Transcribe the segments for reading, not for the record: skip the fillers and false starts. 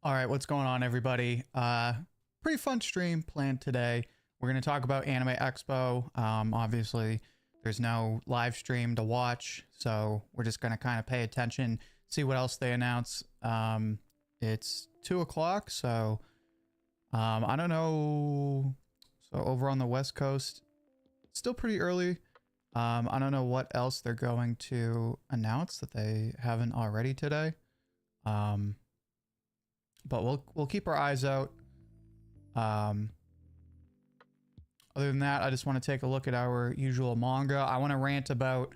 All right, what's going on, everybody? Pretty fun stream planned today. We're going to talk about Anime Expo. Obviously, there's no live stream to watch, so we're just going to kind of pay attention, see what else they announce. It's 2 o'clock, so I don't know. So over on the West Coast, still pretty early. I don't know what else they're going to announce that they haven't already today. But we'll keep our eyes out. Other than that, I just want to take a look at our usual manga. I want to rant about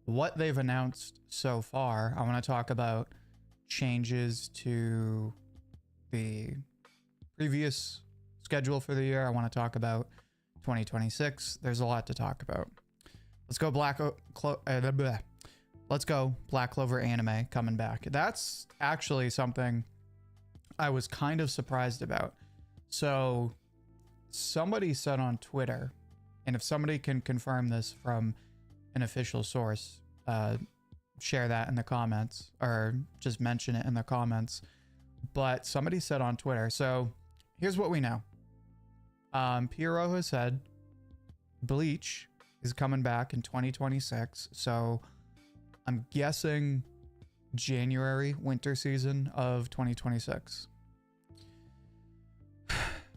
what they've announced so far. I want to talk about changes to the previous schedule for the year. I want to talk about 2026. There's a lot to talk about. Let's go Let's go Black Clover anime coming back. That's actually something I was kind of surprised about. So somebody said on Twitter, and if somebody can confirm this from an official source, share that in the comments or just mention it in the comments. But somebody said on Twitter, so here's what we know. Pierrot has said Bleach is coming back in 2026. So I'm guessing January winter season of 2026.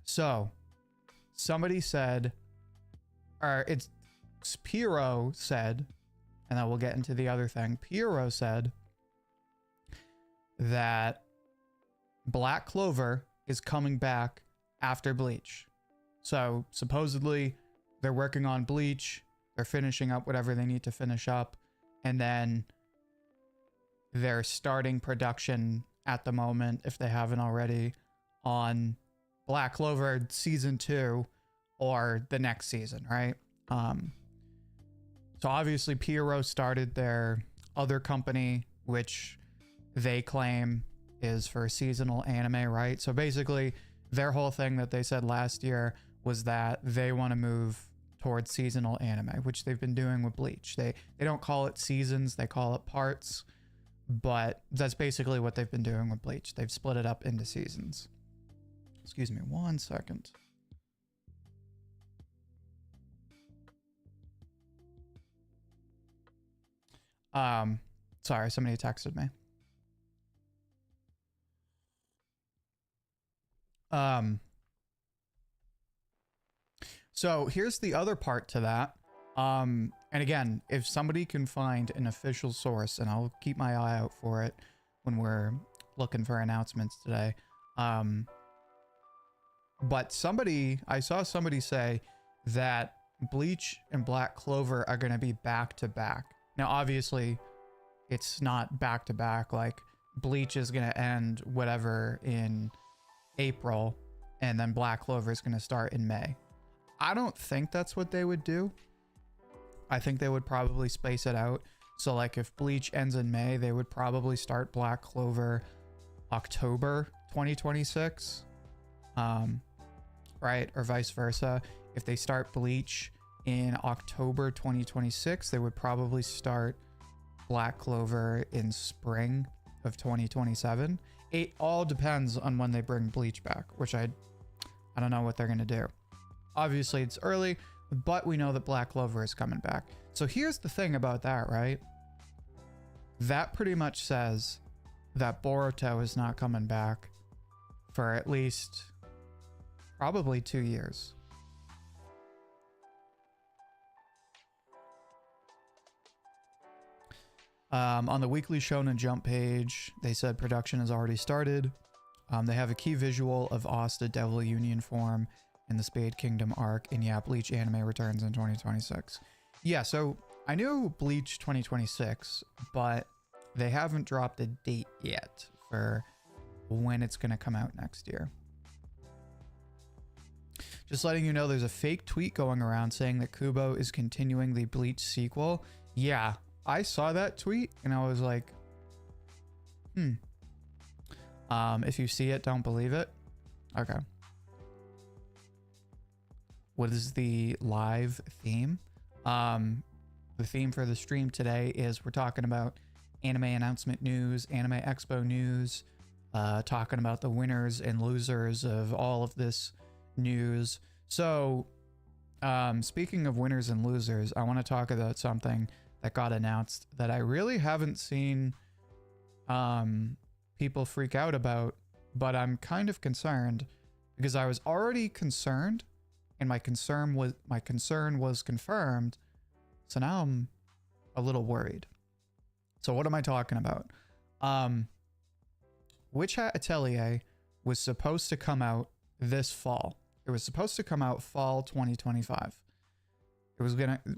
So somebody said, or it's Pierrot said, and then we'll get into the other thing. Pierrot said that Black Clover is coming back after Bleach. So supposedly they're working on Bleach, they're finishing up whatever they need to finish up, and then they're starting production at the moment, if they haven't already, on Black Clover season 2 or the next season, right? So obviously Pierrot started their other company, which they claim is for seasonal anime, right? So basically their whole thing that they said last year was that they want to move towards seasonal anime, which they've been doing with Bleach. They don't call it seasons, they call it parts. But that's basically what they've been doing with Bleach. They've split it up into seasons. Excuse me 1 second. Sorry, somebody texted me. So here's the other part to that. And again, if somebody can find an official source, and I'll keep my eye out for it when we're looking for announcements today. But I saw somebody say that Bleach and Black Clover are going to be back to back. Now, obviously, it's not back to back. Like, Bleach is going to end whatever in April, and then Black Clover is going to start in May. I don't think that's what they would do. I think they would probably space it out. So like if Bleach ends in May, they would probably start Black Clover October 2026. Right? Or vice versa. If they start Bleach in October 2026, they would probably start Black Clover in spring of 2027. It all depends on when they bring Bleach back, which I don't know what they're going to do. Obviously it's early, but we know that Black Clover is coming back. So here's the thing about that, right? That pretty much says that Boruto is not coming back for at least probably 2 years. On the weekly Shonen Jump page, they said production has already started. They have a key visual of Asta Devil Union form in the Spade Kingdom arc, and yeah, Bleach anime returns in 2026. Yeah, so I knew Bleach 2026, but they haven't dropped a date yet for when it's going to come out next year. Just letting you know, there's a fake tweet going around saying that Kubo is continuing the Bleach sequel. Yeah, I saw that tweet and I was like, if you see it, don't believe it. Okay. What is the live theme? The theme for the stream today is we're talking about anime announcement news, Anime Expo news, talking about the winners and losers of all of this news. So, speaking of winners and losers, I want to talk about something that got announced that I really haven't seen people freak out about, but I'm kind of concerned because I was already concerned and my concern was confirmed. So now I'm a little worried. So what am I talking about? Hat Atelier was supposed to come out this fall. It was supposed to come out fall 2025.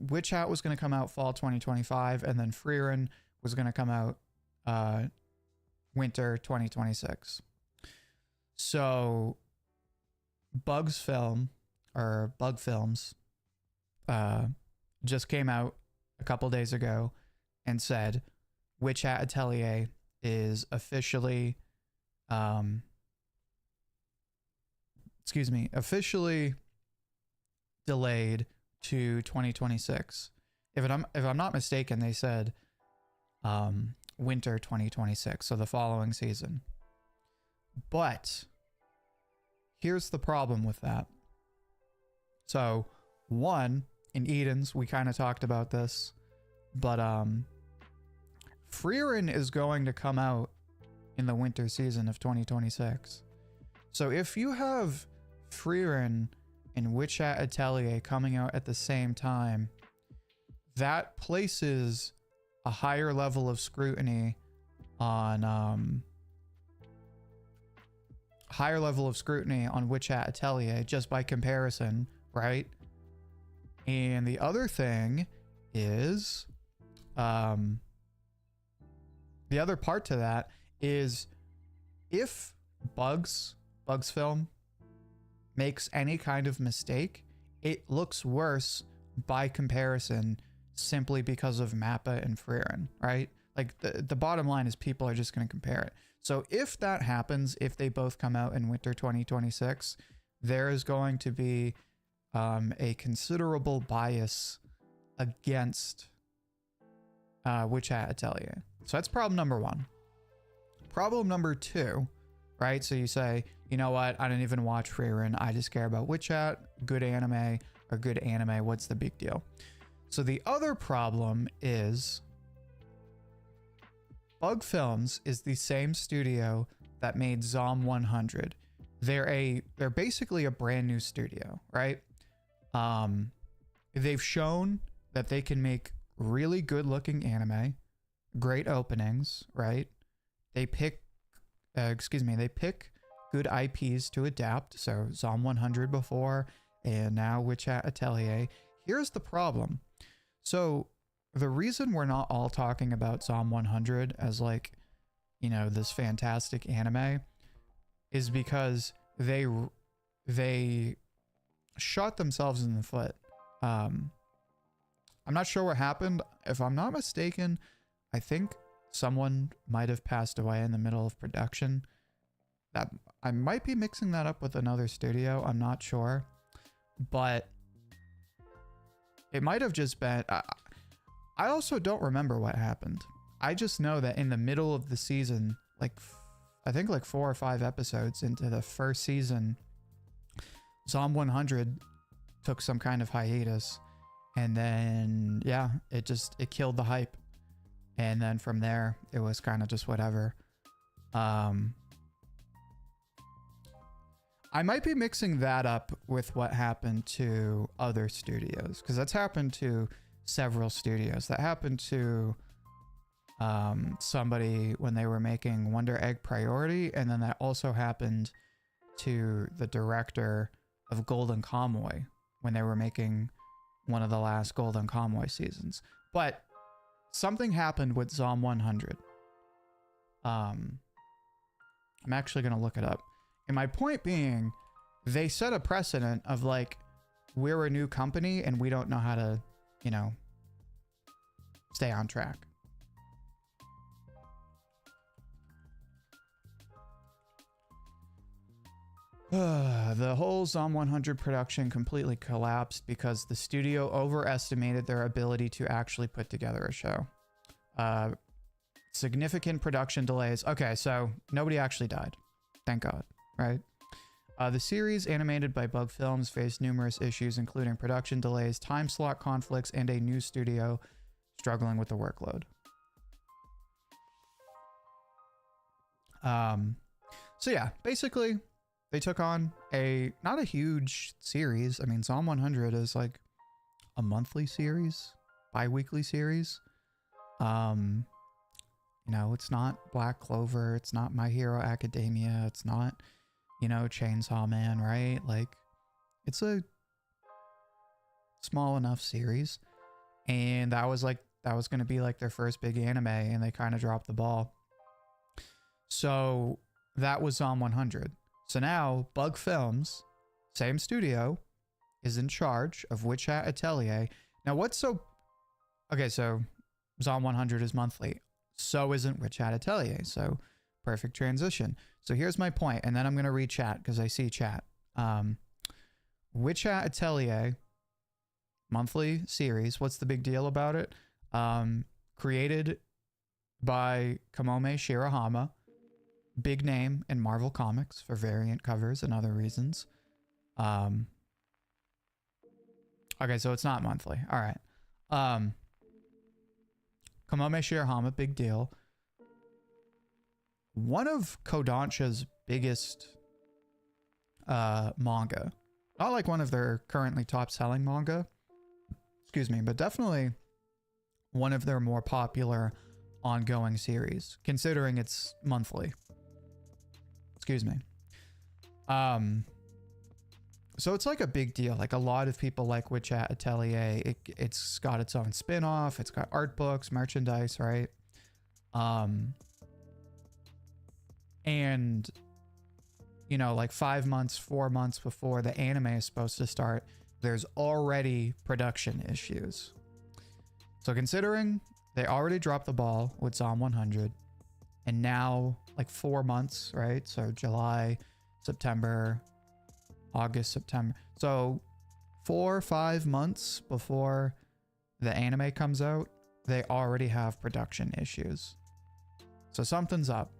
Witch Hat was gonna come out fall 2025, and then Frieren was gonna come out winter 2026. So Bug Films just came out a couple days ago and said Witch Hat Atelier is officially officially delayed to 2026. If I'm not mistaken, they said winter 2026, so the following season. But here's the problem with that. So one, in Eden's, we kind of talked about this, but Frieren is going to come out in the winter season of 2026. So if you have Frieren and Witch Hat Atelier coming out at the same time, that places a higher level of scrutiny on Witch Hat Atelier just by comparison, right? And the other thing is, the other part to that is if Bugs Film makes any kind of mistake, it looks worse by comparison simply because of Mappa and Frieren, right? Like the bottom line is people are just going to compare it. So if that happens, if they both come out in winter 2026, there is going to be a considerable bias against Witch Hat Atelier. So that's problem number one. Problem number two, right? So you say, you know what? I didn't even watch Frieren. I just care about Witch Hat, good anime. What's the big deal? So the other problem is Bug Films is the same studio that made Zom 100. They're basically a brand new studio, right? They've shown that they can make really good looking anime, great openings, right? They pick good IPs to adapt. So Zom 100 before, and now Witch Hat Atelier. Here's the problem. So the reason we're not all talking about Zom 100 as like, you know, this fantastic anime is because they shot themselves in the foot. I'm not sure what happened. If I'm not mistaken, I think someone might have passed away in the middle of production. That I might be mixing that up with another studio. I'm not sure, but it might have just been. I also don't remember what happened. I just know that in the middle of the season, like I think like 4 or 5 episodes into the first season, Zom 100 took some kind of hiatus, and then yeah, it killed the hype. And then from there, it was kind of just whatever. I might be mixing that up with what happened to other studios, because that's happened to several studios. That happened to somebody when they were making Wonder Egg Priority, and then that also happened to the director of Golden Kamuy when they were making one of the last Golden Kamuy seasons. But something happened with Zom 100. I'm actually going to look it up. And my point being, they set a precedent of like, we're a new company and we don't know how to, you know, stay on track. The whole Zom 100 production completely collapsed because the studio overestimated their ability to actually put together a show. Significant production delays. Okay, so nobody actually died. Thank God, right? The series, animated by Bug Films, faced numerous issues, including production delays, time slot conflicts, and a new studio struggling with the workload. So yeah, basically, they took on not a huge series. I mean, Zom 100 is like a monthly series, bi-weekly series. You know, it's not Black Clover, it's not My Hero Academia, it's not, you know, Chainsaw Man, right? Like, it's a small enough series. And that was going to be like their first big anime, and they kind of dropped the ball. So that was Zom 100. So now Bug Films, same studio, is in charge of Witch Hat Atelier. Now okay, so Zom 100 is monthly. So isn't Witch Hat Atelier. So perfect transition. So here's my point, and then I'm going to read chat because I see chat. Witch Hat Atelier, monthly series. What's the big deal about it? Created by Kamome Shirahama, big name in Marvel Comics for variant covers and other reasons. Okay, so it's not monthly. All right. Kamome Shirahama, big deal. One of Kodansha's biggest manga. Not like one of their currently top-selling manga. Excuse me, but definitely one of their more popular ongoing series, considering it's monthly. Excuse me. So it's like a big deal. Like a lot of people like Witch Hat Atelier. It's got its own spin-off. It's got art books, merchandise, right? And, you know, like 4 months before the anime is supposed to start, there's already production issues. So considering they already dropped the ball with Zom 100, and now like 4 months, right? So July, September, August, September. So 4 or 5 months before the anime comes out, they already have production issues. So something's up.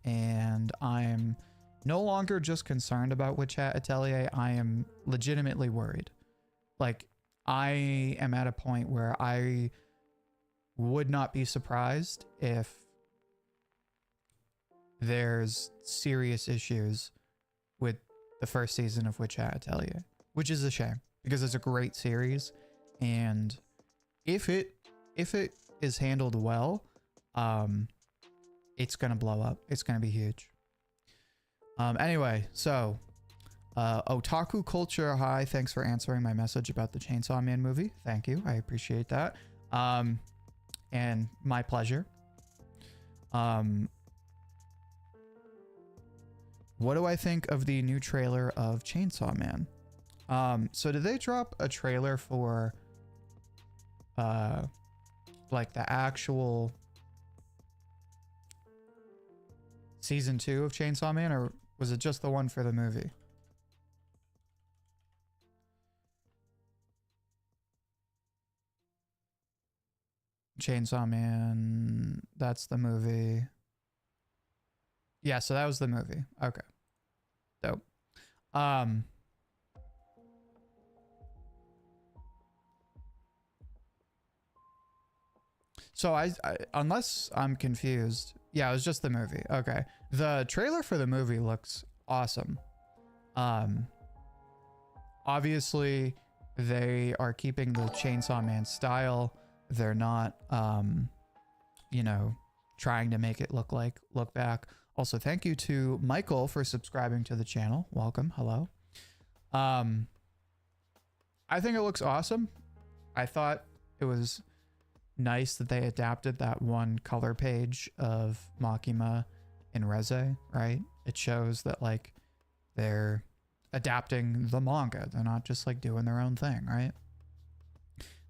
And I'm no longer just concerned about Witch Hat Atelier. I am legitimately worried. Like, I am at a point where I would not be surprised if there's serious issues with the first season of Witch Hat Atelier, which is a shame because it's a great series, and if it is handled well, it's gonna blow up. It's gonna be huge. Anyway, so Otaku Culture, hi, thanks for answering my message about the Chainsaw Man movie. Thank you, I appreciate that. And my pleasure. What do I think of the new trailer of Chainsaw Man? So did they drop a trailer for like the actual season 2 of Chainsaw Man, or was it just the one for the movie? Chainsaw Man, that's the movie. Yeah, so that was the movie. Okay. Dope. So I unless I'm confused, yeah, it was just the movie. Okay. The trailer for the movie looks awesome. Obviously they are keeping the Chainsaw Man style. They're not you know, trying to make it look back. Also, thank you to Michael for subscribing to the channel. Welcome. Hello. I think it looks awesome. I thought it was nice that they adapted that one color page of Makima in Reze, right? It shows that like they're adapting the manga. They're not just like doing their own thing, right?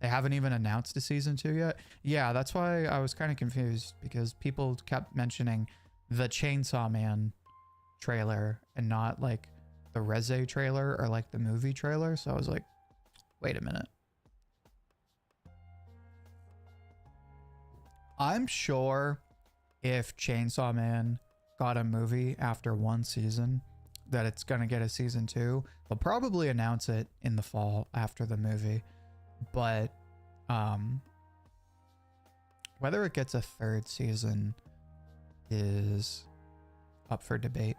They haven't even announced a season 2 yet. Yeah, that's why I was kind of confused, because people kept mentioning the Chainsaw Man trailer and not like the Reze trailer or like the movie trailer. So I was like, wait a minute. I'm sure if Chainsaw Man got a movie after one season, that it's going to get a season 2. They'll probably announce it in the fall after the movie. But whether it gets a 3rd season is up for debate.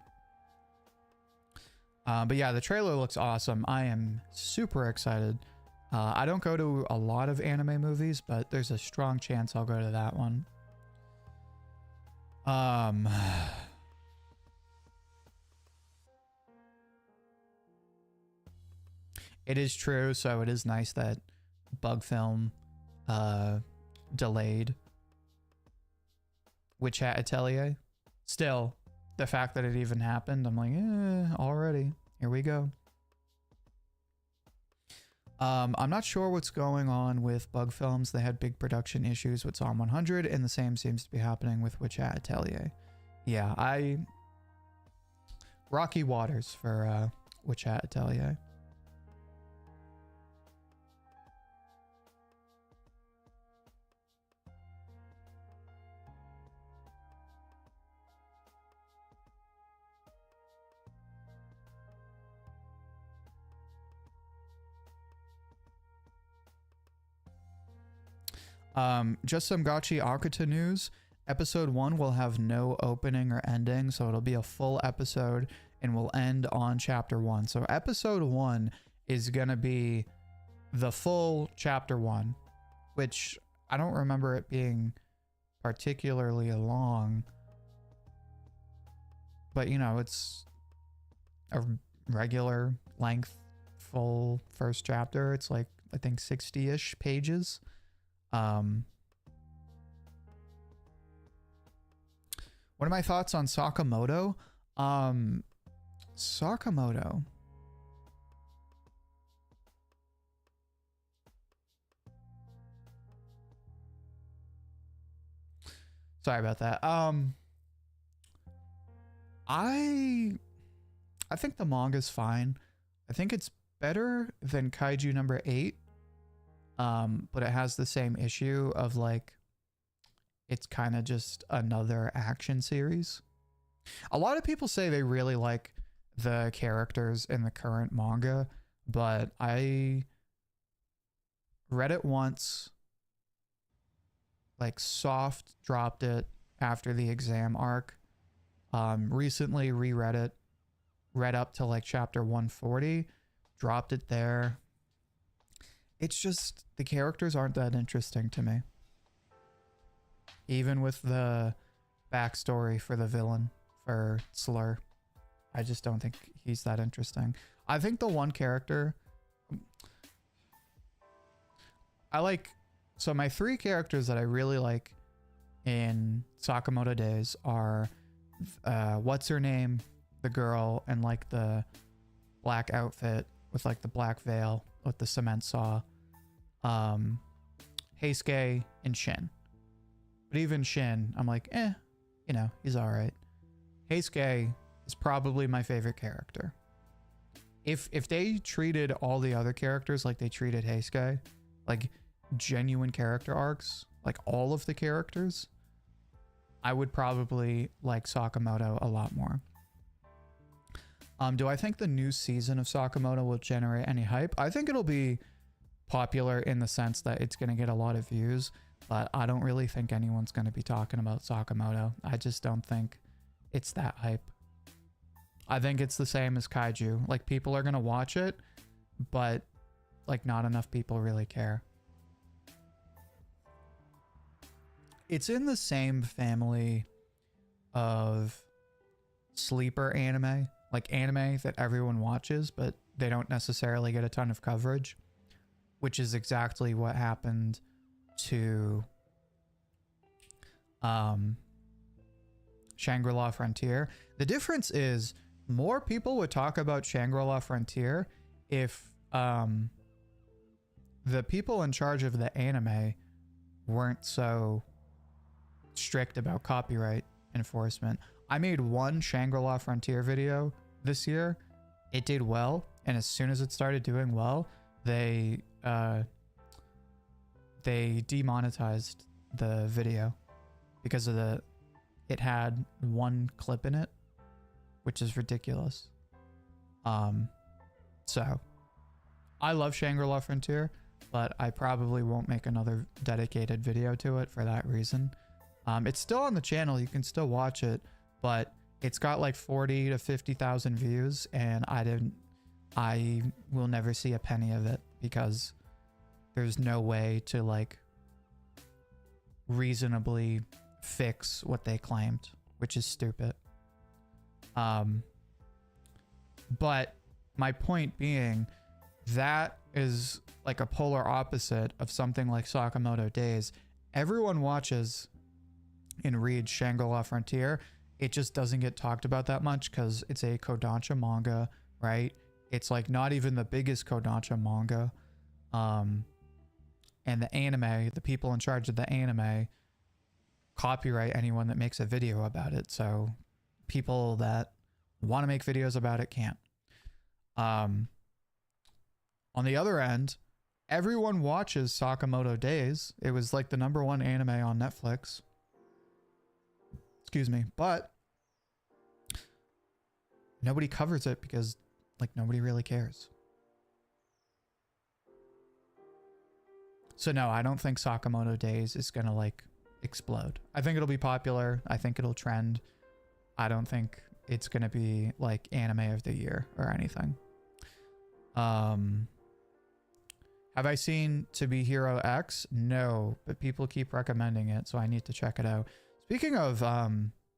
But yeah, the trailer looks awesome. I am super excited. I don't go to a lot of anime movies, but there's a strong chance I'll go to that one. It is true, so it is nice that Bug Film delayed Hat Atelier. Still, the fact that it even happened, I'm like, already. Here we go. I'm not sure what's going on with Bug Films. They had big production issues with Psalm 100, and the same seems to be happening with Hat Atelier. Yeah, rocky waters for Hat Atelier. Just some Gachi Akuta news. Episode 1 will have no opening or ending, so it'll be a full episode and will end on chapter 1. So episode 1 is gonna be the full chapter 1, which I don't remember it being particularly long, but you know, it's a regular length full first chapter. It's like, I think 60-ish pages. What are my thoughts on Sakamoto? Sakamoto. Sorry about that. I think the manga's fine. I think it's better than Kaiju number 8. But it has the same issue of like, it's kind of just another action series. A lot of people say they really like the characters in the current manga, but I read it once, like soft dropped it after the exam arc. Recently reread it, read up to like chapter 140, dropped it there. It's just, the characters aren't that interesting to me. Even with the backstory for the villain, for Slur. I just don't think he's that interesting. I think the one character... So my 3 characters that I really like in Sakamoto Days are... what's her name? The girl, and like the black outfit with like the black veil with the cement saw. Heisuke and Shin. But even Shin, I'm like, you know, he's alright. Heisuke is probably my favorite character. If they treated all the other characters like they treated Heisuke, like genuine character arcs, like all of the characters, I would probably like Sakamoto a lot more. Do I think the new season of Sakamoto will generate any hype? I think it'll be popular in the sense that it's going to get a lot of views, but I don't really think anyone's going to be talking about Sakamoto. I just don't think it's that hype. I think it's the same as Kaiju. Like, people are going to watch it, but like not enough people really care. It's in the same family of sleeper anime, like anime that everyone watches, but they don't necessarily get a ton of coverage, which is exactly what happened to Shangri-La Frontier. The difference is more people would talk about Shangri-La Frontier if the people in charge of the anime weren't so strict about copyright enforcement. I made one Shangri-La Frontier video this year. It did well, and as soon as it started doing well, they demonetized the video because of it had one clip in it, which is ridiculous. So I love Shangri-La Frontier, but I probably won't make another dedicated video to it for that reason. It's still on the channel, you can still watch it, but it's got like 40 to 50,000 views, and I will never see a penny of it because there's no way to like reasonably fix what they claimed, which is stupid. But my point being, that is like a polar opposite of something like Sakamoto Days. Everyone watches and reads Shangri-La Frontier. It just doesn't get talked about that much because it's a Kodansha manga, right? It's like not even the biggest Kodansha manga. And the anime, the people in charge of the anime copyright anyone that makes a video about it. So people that want to make videos about it can't. On the other end, everyone watches Sakamoto Days. It was like the #1 anime on Netflix. Excuse me. But nobody covers it because like nobody really cares. So no, I don't think Sakamoto Days is going to like explode. I think it'll be popular. I think it'll trend. I don't think it's going to be like anime of the year or anything. Have I seen To Be Hero X? No, but people keep recommending it, so I need to check it out. Speaking of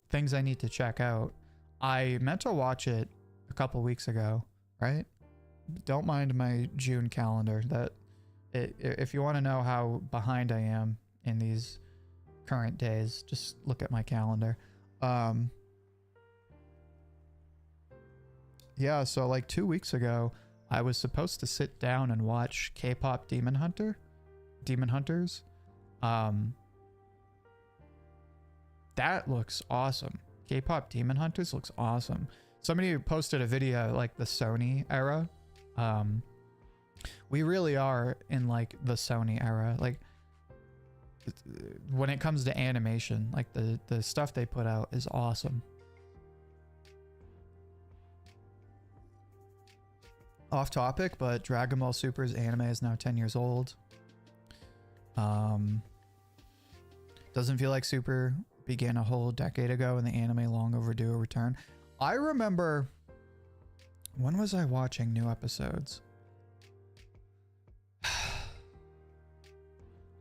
things I need to check out, I meant to watch it a couple weeks ago, right? Don't mind my June calendar. If you want to know how behind I am in these current days, just look at my calendar. Yeah, so like 2 weeks ago, I was supposed to sit down and watch K-pop Demon Hunters. That looks awesome. K-pop Demon Hunters looks awesome. Somebody posted a video like the Sony era. We really are in like the Sony era. Like when it comes to animation, like the stuff they put out is awesome. Off topic, but Dragon Ball Super's anime is now 10 years old. Doesn't feel like Super began a whole decade ago and the anime long overdue a return. I remember, when was I watching new episodes?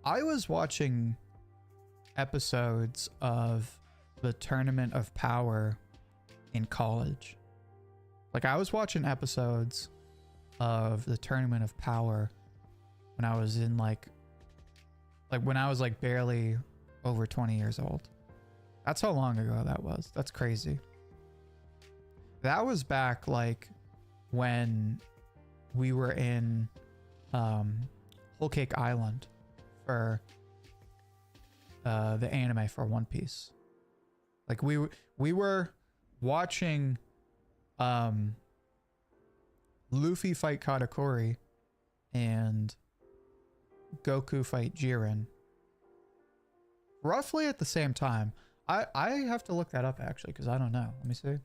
I was watching episodes of the Tournament of Power in college. Like I was watching episodes of the Tournament of Power when I was in like when I was like barely over 20 years old. That's how long ago that was. That's crazy. That was back like when we were in Whole Cake Island for the anime for One Piece. Like we were watching Luffy fight Katakuri and Goku fight Jiren roughly at the same time. I have to look that up actually because I don't know. Let me see.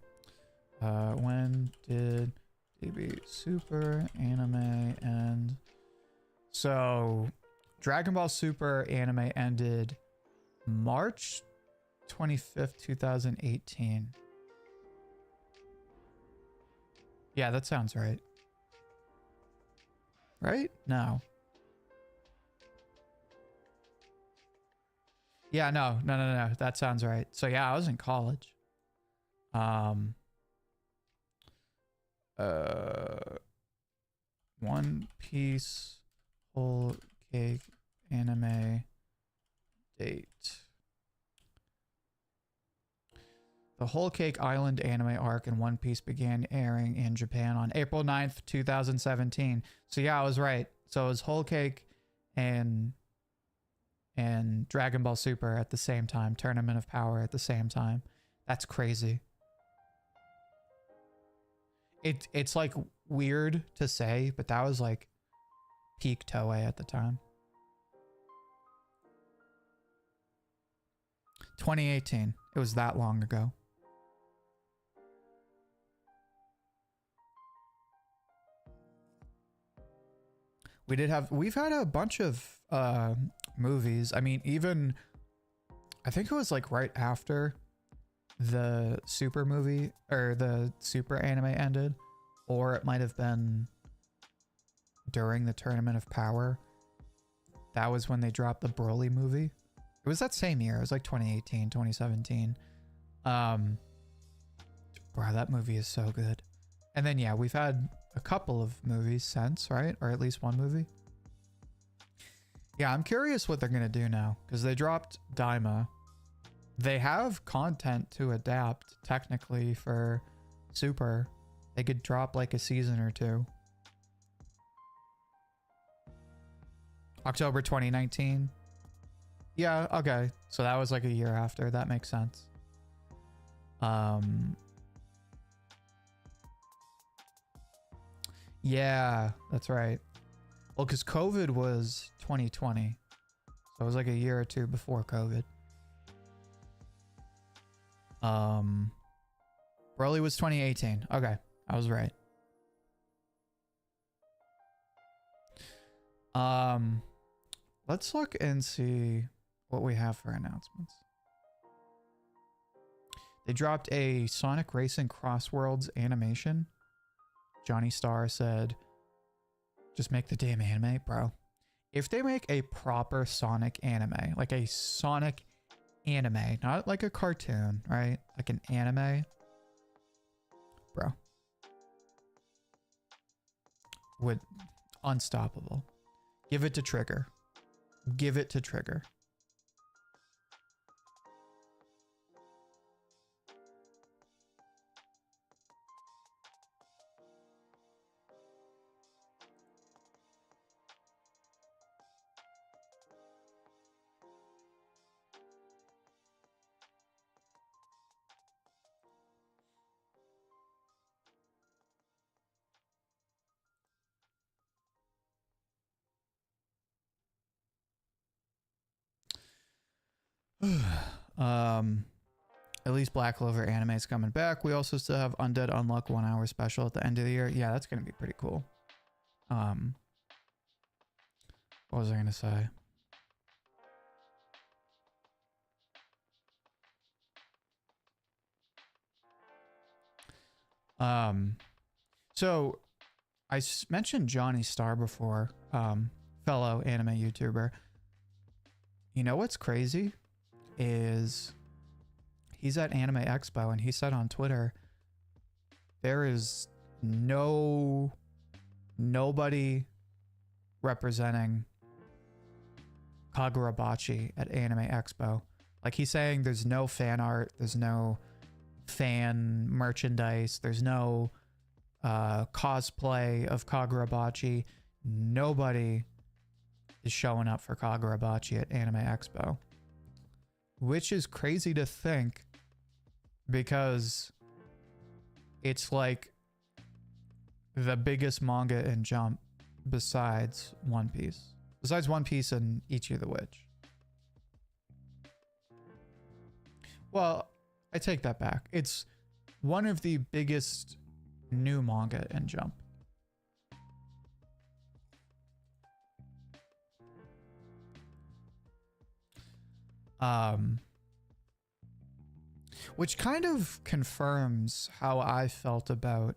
When did DB Super anime end? So Dragon Ball Super anime ended March 25th, 2018. Yeah, that sounds right. Right? No. Yeah, no. That sounds right. So yeah, I was in college. One Piece Whole Cake anime date. The Whole Cake Island anime arc in One Piece began airing in Japan on April 9th, 2017. So yeah, I was right. So it was Whole Cake and Dragon Ball Super at the same time. Tournament of Power at the same time. That's crazy. It's like weird to say, but that was like peak Toei at the time. 2018. It was that long ago. We've had a bunch of movies. I mean, even I think it was like right after the Super movie or the Super anime ended, or it might have been during the Tournament of Power. That was when they dropped the Broly movie. It was that same year. It was like 2018, 2017. Bro, that movie is so good. And then yeah, we've had a couple of movies since, right? Or at least one movie. Yeah, I'm curious what they're gonna do now, because they dropped Daima. They have content to adapt technically for Super. They could drop like a season or two. October 2019. Yeah, okay. So that was like a year after. That makes sense. Yeah, that's right. Well, because COVID was 2020. So it was like a year or two before COVID. Broly was 2018. Okay, I was right. Let's look and see what we have for announcements. They dropped a Sonic Racing Crossworlds animation. Johnny Starr said, just make the damn anime, bro. If they make a proper Sonic anime, like a Sonic anime, not like a cartoon, right? Like an anime, bro. Would unstoppable. Give it to Trigger. Give it to Trigger. At least Black Clover anime is coming back. We also still have Undead Unluck 1 hour special at the end of the year. Yeah, that's gonna be pretty cool. What was I gonna say? So I mentioned Johnny Starr before, fellow anime YouTuber. You know what's crazy is he's at Anime Expo and he said on Twitter, there is nobody representing Kagurabachi at Anime Expo. Like, he's saying there's no fan art, there's no fan merchandise, there's no cosplay of Kagurabachi. Nobody is showing up for Kagurabachi at Anime Expo, which is crazy to think because it's like the biggest manga in Jump besides One Piece. Besides One Piece and Ichi the Witch. Well, I take that back. It's one of the biggest new manga in Jump. Which kind of confirms how I felt about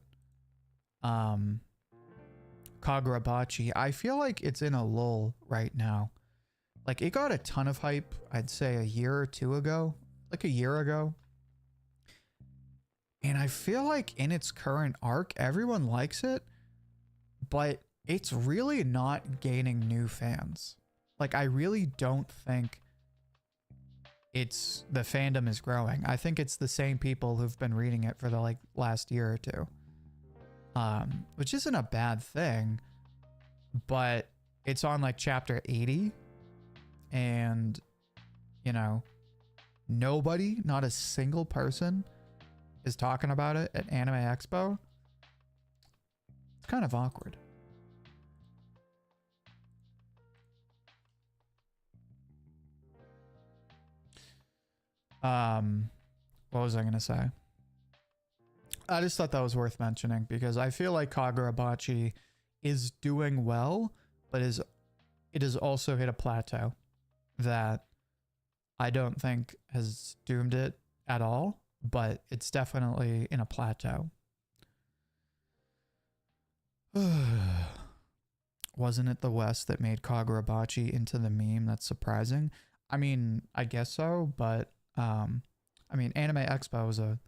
Kagurabachi. I feel like it's in a lull right now. Like, it got a ton of hype, I'd say a year or two ago, like a year ago. And I feel like in its current arc, everyone likes it, but it's really not gaining new fans. Like, I really don't think the fandom is growing. I think it's the same people who've been reading it for the like last year or two. Which isn't a bad thing, but it's on like chapter 80 and, you know, nobody, not a single person is talking about it at Anime Expo. It's kind of awkward. What was I gonna say? I just thought that was worth mentioning because I feel like Kagurabachi is doing well, but it has also hit a plateau that I don't think has doomed it at all, but it's definitely in a plateau. Wasn't it the West that made Kagurabachi into the meme? That's surprising. I mean, I guess so, but I mean, Anime Expo is a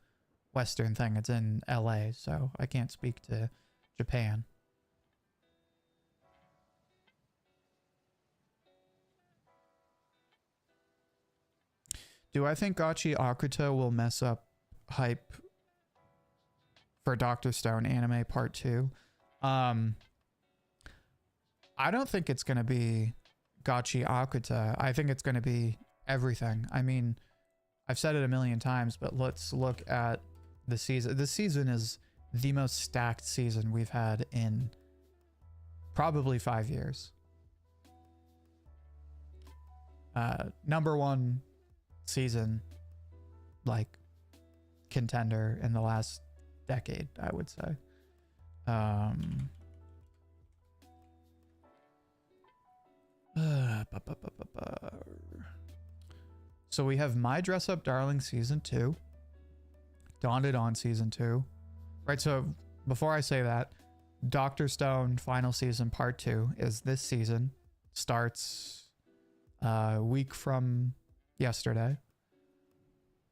Western thing. It's in LA, so I can't speak to Japan. Do I think Gachi Akuta will mess up hype for Dr. Stone Anime Part 2? I don't think it's going to be Gachi Akuta. I think it's going to be everything. I mean, I've said it a million times, but let's look at the season. This season is the most stacked season we've had in probably 5 years. Number one season, like, contender in the last decade, I would say. So we have My Dress Up Darling Season 2. dandadan Season 2. Right, so before I say that, Dr. Stone Final Season Part 2 is this season. Starts a week from yesterday.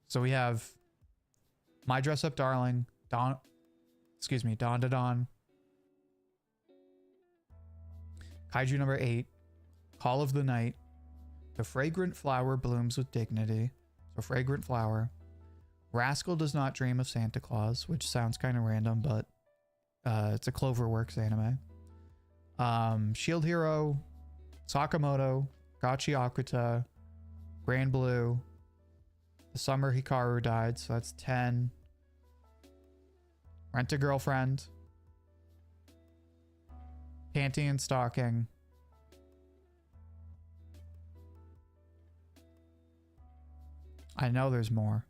So we have My Dress Up Darling, dandadan, Kaiju number 8, Call of the Night, The Fragrant Flower Blooms with Dignity, so Fragrant Flower, Rascal Does Not Dream of Santa Claus, which sounds kind of random, but it's a Cloverworks anime, Shield Hero, Sakamoto, Gachi Akuta, Grand Blue, The Summer Hikaru Died, so that's 10, Rent a Girlfriend, Panty and Stocking, I know there's more.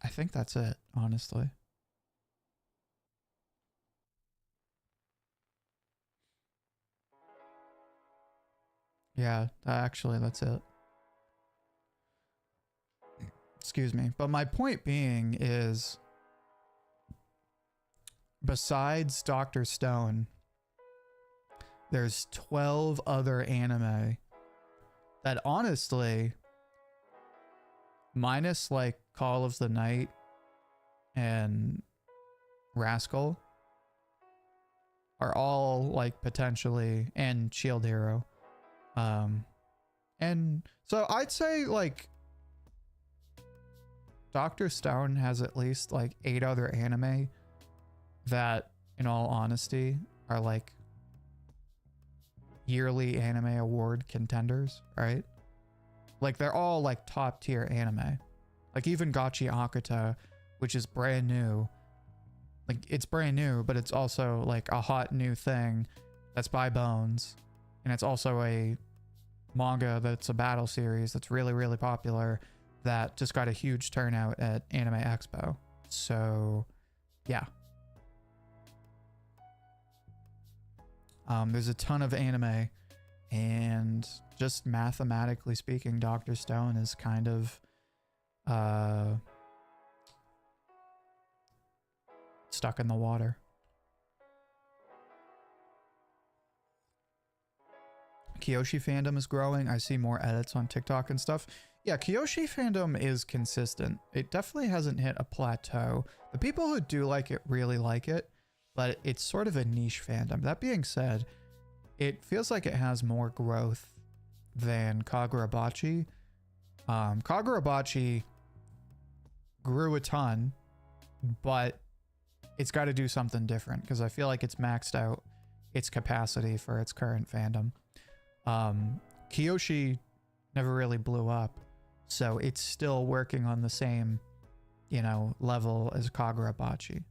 I think that's it, honestly. Yeah, actually, that's it. Excuse me. But my point being is, besides Dr. Stone, there's 12 other anime that honestly, minus like Call of the Night and Rascal, are all like potentially, and Shield Hero. And so I'd say like Dr. Stone has at least like 8 other anime that, in all honesty, are like yearly anime award contenders, right? Like they're all like top tier anime. Like even Gachi Akuta, which is brand new. Like it's brand new, but it's also like a hot new thing that's by Bones. And it's also a manga that's a battle series that's really, really popular that just got a huge turnout at Anime Expo. So, yeah. There's a ton of anime, and just mathematically speaking, Dr. Stone is kind of stuck in the water. Kyoshi fandom is growing. I see more edits on TikTok and stuff. Yeah, Kyoshi fandom is consistent. It definitely hasn't hit a plateau. The people who do like it really like it, but it's sort of a niche fandom. That being said, it feels like it has more growth than Kagurabachi. Kagurabachi grew a ton, but it's got to do something different because I feel like it's maxed out its capacity for its current fandom. Kyoshi never really blew up. So it's still working on the same, you know, level as Kagurabachi.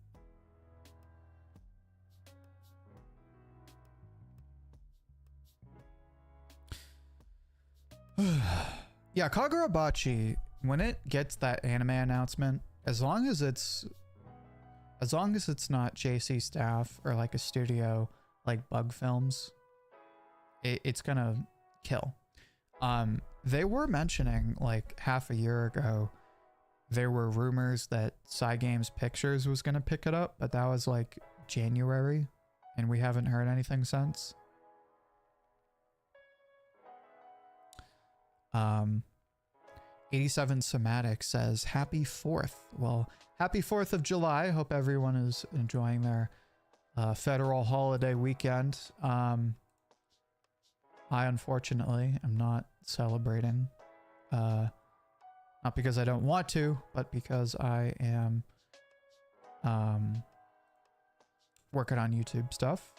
Yeah, Kagurabachi, when it gets that anime announcement, as long as it's not JC staff or like a studio like Bug Films, it's gonna kill. They were mentioning like half a year ago, there were rumors that Cygames Pictures was gonna pick it up, but that was like January, and we haven't heard anything since. 87 Somatic says happy 4th. Well, happy 4th of July. Hope everyone is enjoying their federal holiday weekend. I unfortunately am not celebrating, not because I don't want to, but because I am working on YouTube stuff.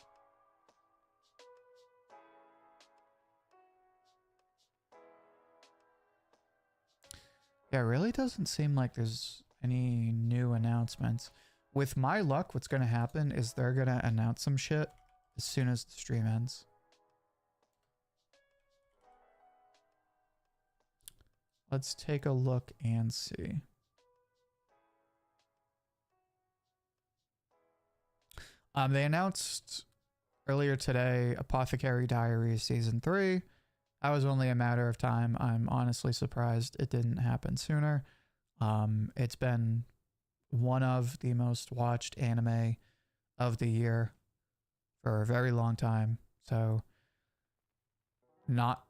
Yeah, it really doesn't seem like there's any new announcements. With my luck, what's going to happen is they're going to announce some shit as soon as the stream ends. Let's take a look and see. They announced earlier today Apothecary Diaries Season 3. That was only a matter of time. I'm honestly surprised it didn't happen sooner. It's been one of the most watched anime of the year for a very long time. So not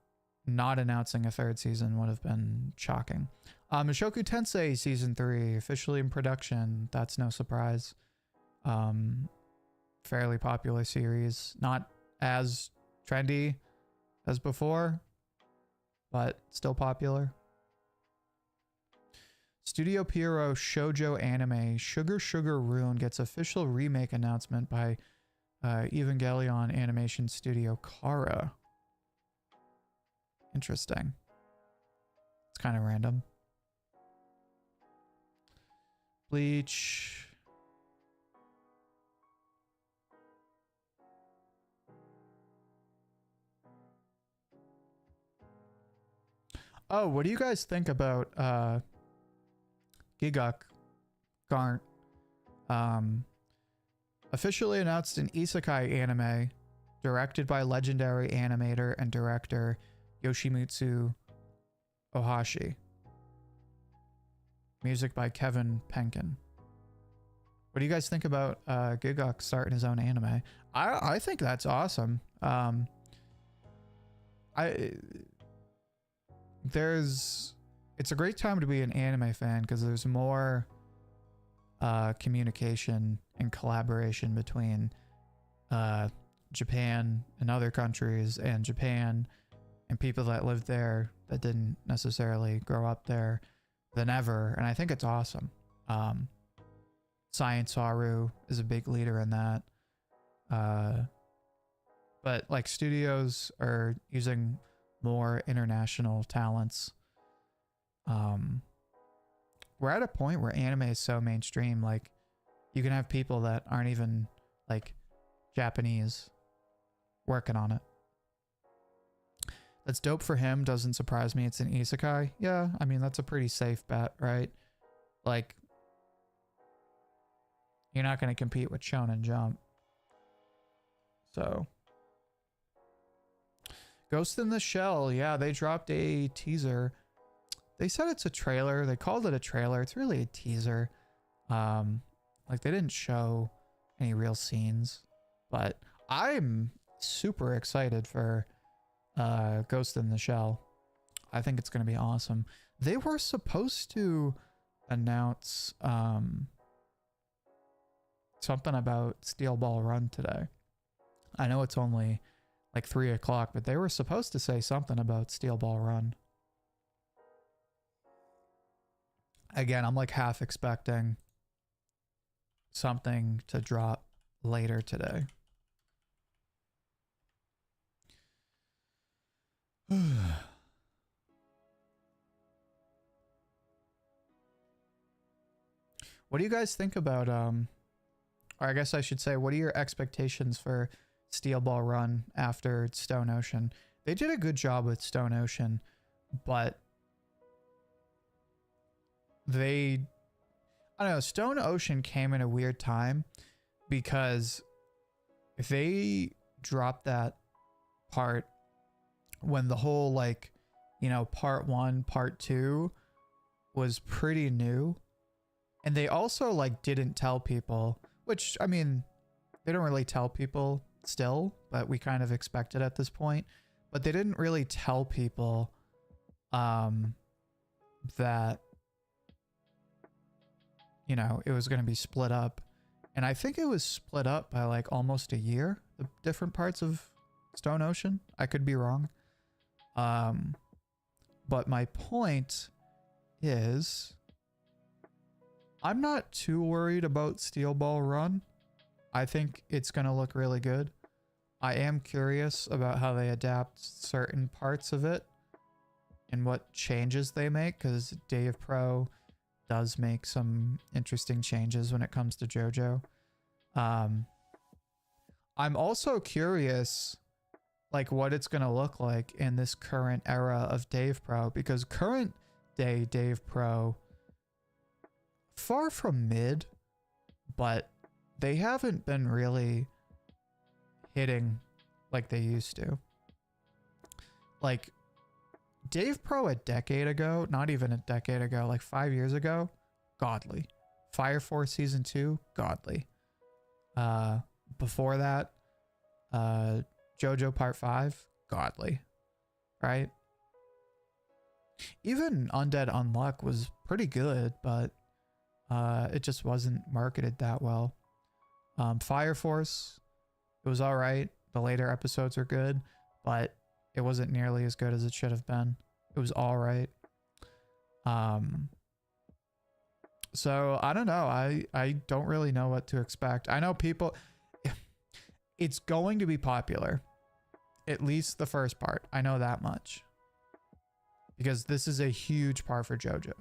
announcing a third season would have been shocking. Mushoku Tensei Season 3 officially in production. That's no surprise. Fairly popular series. Not as trendy as before, but still popular. Studio Pierrot shoujo anime Sugar Sugar Rune gets official remake announcement by Evangelion Animation Studio Kara. Interesting. It's kind of random. Bleach. Oh, what do you guys think about Giguk Garnt? Officially announced an isekai anime directed by legendary animator and director Yoshimitsu Ohashi. Music by Kevin Penkin. What do you guys think about Giguk starting his own anime? I think that's awesome. It's a great time to be an anime fan because there's more communication and collaboration between Japan and other countries, and Japan and people that live there that didn't necessarily grow up there, than ever. And I think it's awesome. Science Haru is a big leader in that. But like studios are using more international talents. We're at a point where anime is so mainstream, like you can have people that aren't even like Japanese working on it. That's dope for him. Doesn't surprise me. It's an isekai. Yeah, I mean, that's a pretty safe bet, right? Like, you're not going to compete with Shonen Jump. So Ghost in the Shell, yeah, they dropped a teaser. They said it's a trailer. They called it a trailer. It's really a teaser. Like, they didn't show any real scenes, but I'm super excited for Ghost in the Shell. I think it's going to be awesome. They were supposed to announce something about Steel Ball Run today. I know it's only like 3 o'clock, but they were supposed to say something about Steel Ball Run. Again, I'm like half expecting something to drop later today. What do you guys think about or I guess I should say, what are your expectations for Steel Ball Run after Stone Ocean? They did a good job with Stone Ocean, but I don't know, Stone Ocean came in a weird time because if they dropped that part when the whole like, you know, part 1, part 2 was pretty new, and they also like didn't tell people, which I mean, they don't really tell people still, but we kind of expect it at this point, but they didn't really tell people that, you know, it was going to be split up. And I think it was split up by like almost a year, the different parts of Stone Ocean. I could be wrong. But my point is, I'm not too worried about Steel Ball Run. I think it's going to look really good. I am curious about how they adapt certain parts of it and what changes they make, because Day of Pro does make some interesting changes when it comes to JoJo. I'm also curious like what it's going to look like in this current era of Dave Pro, because current day Dave Pro, far from mid, but they haven't been really hitting like they used to. Like Dave Pro a decade ago, not even a decade ago, like 5 years ago, godly. Fire Force Season 2, godly. Before that, JoJo Part 5, godly. Right? Even Undead Unluck was pretty good, but it just wasn't marketed that well. Fire Force, it was alright. The later episodes are good, but it wasn't nearly as good as it should have been. It was alright. So I don't know. I don't really know what to expect. I know people, it's going to be popular. At least the first part. I know that much. Because this is a huge part for JoJo.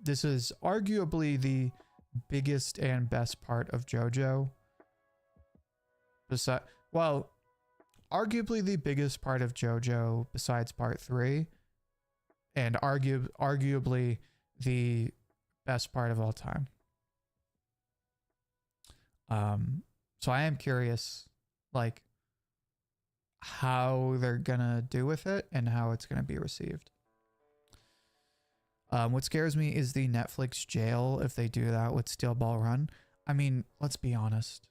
This is arguably the biggest and best part of JoJo. Well, arguably the biggest part of JoJo besides part 3. And arguably the best part of all time. So I am curious, like, how they're gonna do with it and how it's gonna be received. What scares me is the Netflix jail if they do that with Steel Ball Run. I mean, let's be honest.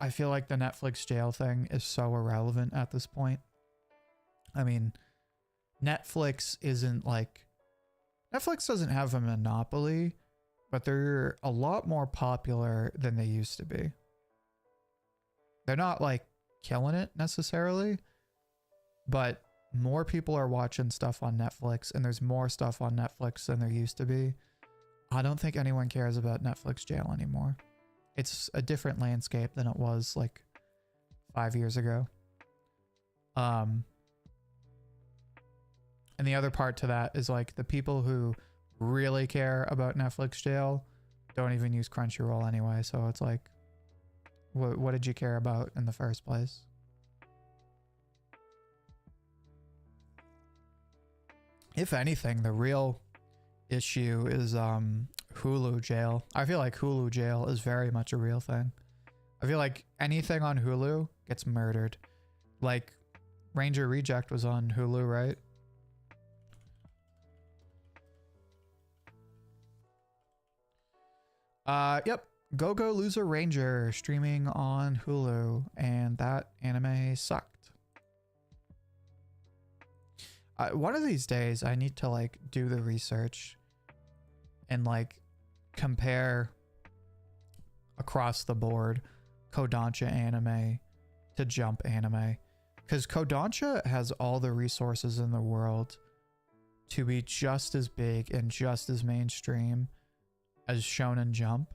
I feel like the Netflix jail thing is so irrelevant at this point. I mean, Netflix doesn't have a monopoly, but they're a lot more popular than they used to be. They're not like killing it necessarily, but more people are watching stuff on Netflix, and there's more stuff on Netflix than there used to be. I don't think anyone cares about Netflix jail anymore. It's a different landscape than it was like 5 years ago. And the other part to that is like the people who really care about Netflix jail don't even use Crunchyroll anyway. So it's like, what did you care about in the first place? If anything, the real issue is Hulu jail. I feel like Hulu jail is very much a real thing. I feel like anything on Hulu gets murdered. Like Ranger Reject was on Hulu, right? Yep. Go Loser Ranger streaming on Hulu, and that anime sucked. One of these days I need to like do the research and like compare across the board Kodansha anime to Jump anime, because Kodansha has all the resources in the world to be just as big and just as mainstream as Shonen Jump,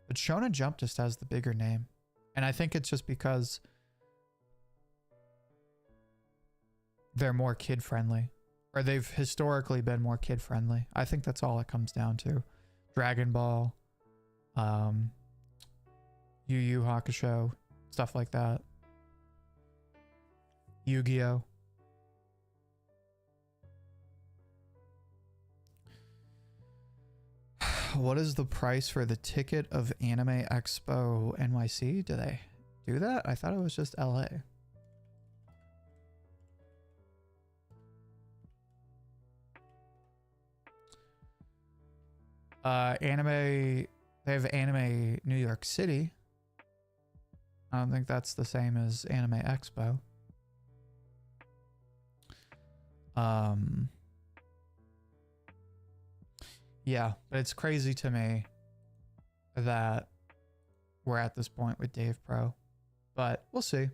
but Shonen Jump just has the bigger name. And I think it's just because they're more kid friendly, or they've historically been more kid friendly. I think that's all it comes down to. Dragon Ball, Yu Yu Hakusho, stuff like that. Yu-Gi-Oh. What is the price for the ticket of Anime Expo NYC? Do they do that? I thought it was just LA. They have Anime New York City. I don't think that's the same as Anime Expo. Yeah, but it's crazy to me that we're at this point with Dave Pro, but we'll see.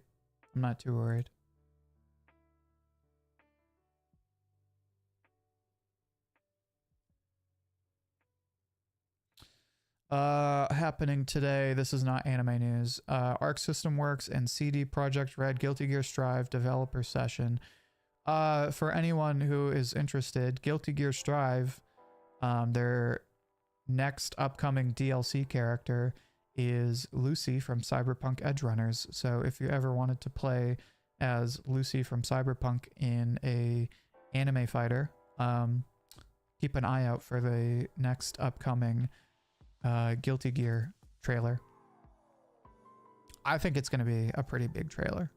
I'm not too worried. Happening today. This is not anime news. Arc System Works and CD Projekt Red Guilty Gear Strive developer session. For anyone who is interested, Guilty Gear Strive, their next upcoming DLC character is Lucy from Cyberpunk Edgerunners. So if you ever wanted to play as Lucy from Cyberpunk in a anime fighter, keep an eye out for the next upcoming Guilty Gear trailer. I think it's going to be a pretty big trailer.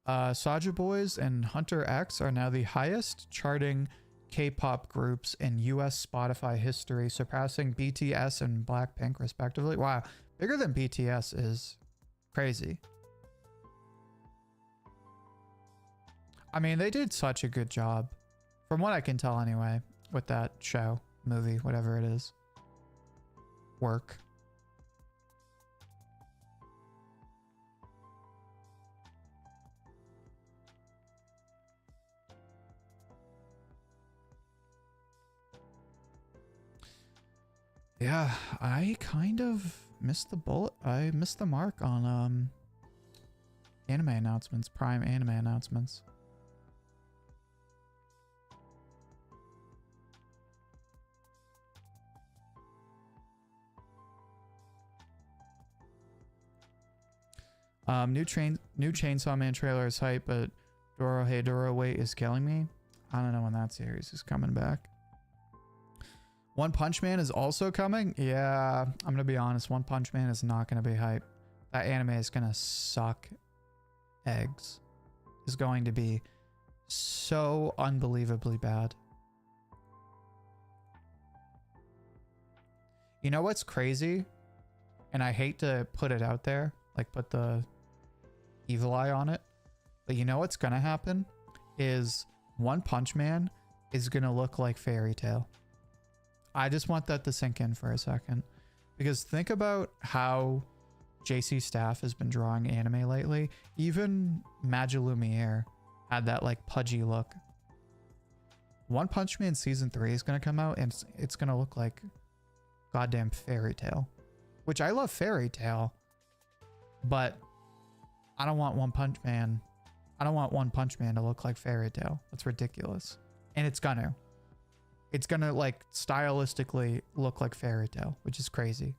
Soulja Boys and Hunter X are now the highest charting K-pop groups in US Spotify history, surpassing BTS and Blackpink respectively. Wow, bigger than BTS is crazy. I mean, they did such a good job, from what I can tell anyway, with that show, movie, whatever it is. Work. Yeah, I kind of missed the bullet. I missed the mark on anime announcements, Prime anime announcements. New Chainsaw Man trailer is hype, but Doro Hey Doro wait is killing me. I don't know when that series is coming back. One Punch Man is also coming? Yeah, I'm going to be honest. One Punch Man is not going to be hype. That anime is going to suck eggs. It's going to be so unbelievably bad. You know what's crazy? And I hate to put it out there, like put the evil eye on it. But you know what's going to happen? Is One Punch Man is going to look like Fairy Tail. I just want that to sink in for a second, because think about how JC Staff has been drawing anime lately. Even Magilumiere had that like pudgy look. One Punch Man season 3 is going to come out and it's going to look like goddamn Fairy Tail, which I love Fairy Tail, but I don't want One Punch Man. I don't want One Punch Man to look like Fairy Tail. That's ridiculous. And it's gonna like stylistically look like Fairy Tail, which is crazy.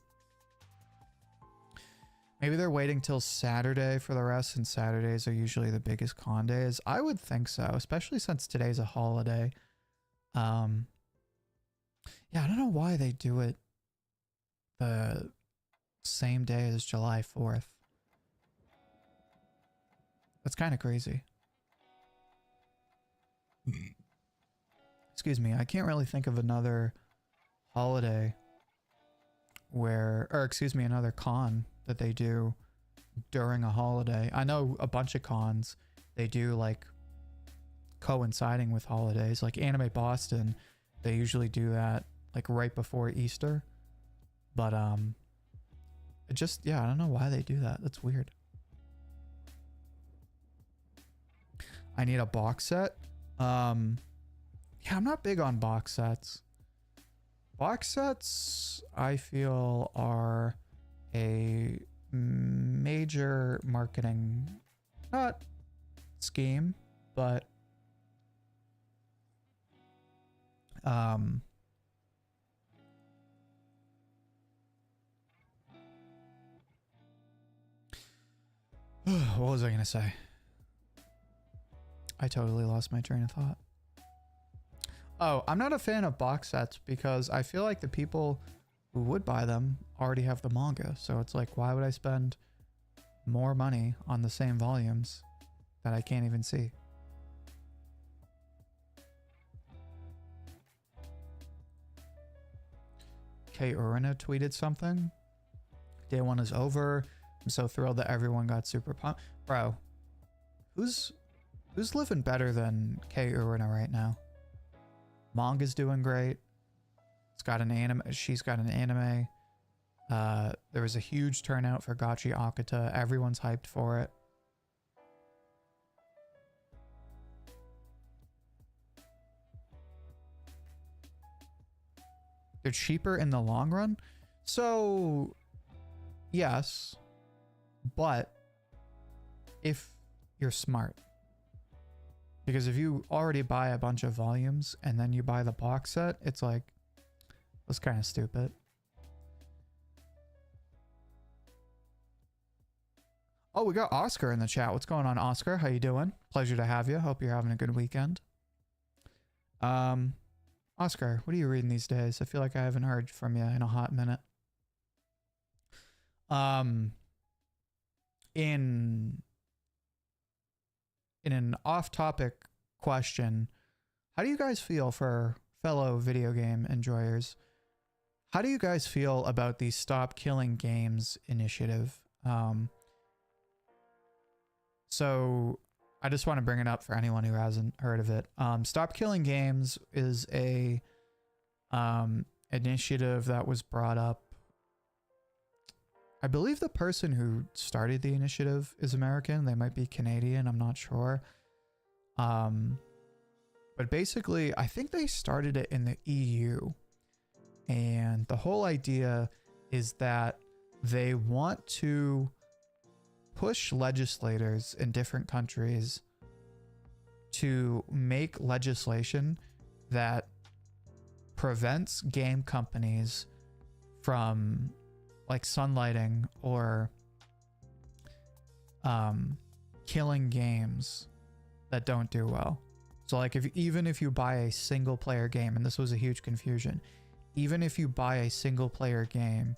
Maybe they're waiting till Saturday for the rest, and Saturdays are usually the biggest con days. I would think so, especially since today's a holiday. Yeah, I don't know why they do it the same day as July 4th. That's kind of crazy. Excuse me, I can't really think of another holiday where, or excuse me, another con that they do during a holiday. I know a bunch of cons they do like coinciding with holidays, like Anime Boston. They usually do that like right before Easter. But it just, yeah, I don't know why they do that. That's weird. I need a box set. Yeah, I'm not big on box sets. Box sets, I feel, are a major marketing, not scheme, but what was I gonna say? I totally lost my train of thought. Oh, I'm not a fan of box sets because I feel like the people who would buy them already have the manga. So it's like, why would I spend more money on the same volumes that I can't even see? Kay Urina tweeted something. Day one is over. I'm so thrilled that everyone got super pumped. Bro, who's living better than Kay Urina right now? Manga's doing great. It's got an anime. She's got an anime. There was a huge turnout for Gachi Akata. Everyone's hyped for it. They're cheaper in the long run. So, yes. But if you're smart. Because if you already buy a bunch of volumes and then you buy the box set, it's like, that's kind of stupid. Oh, we got Oscar in the chat. What's going on, Oscar? How you doing? Pleasure to have you. Hope you're having a good weekend. Oscar, what are you reading these days? I feel like I haven't heard from you in a hot minute. In an off-topic question, how do you guys feel, for fellow video game enjoyers? How do you guys feel about the Stop Killing Games initiative? So I just want to bring it up for anyone who hasn't heard of it. Stop Killing Games is a initiative that was brought up. I believe the person who started the initiative is American. They might be Canadian. I'm not sure. But basically, I think they started it in the EU. And the whole idea is that they want to push legislators in different countries to make legislation that prevents game companies from like sunlighting or killing games that don't do well. So like even if you buy a single player game, and this was a huge confusion, even if you buy a single player game,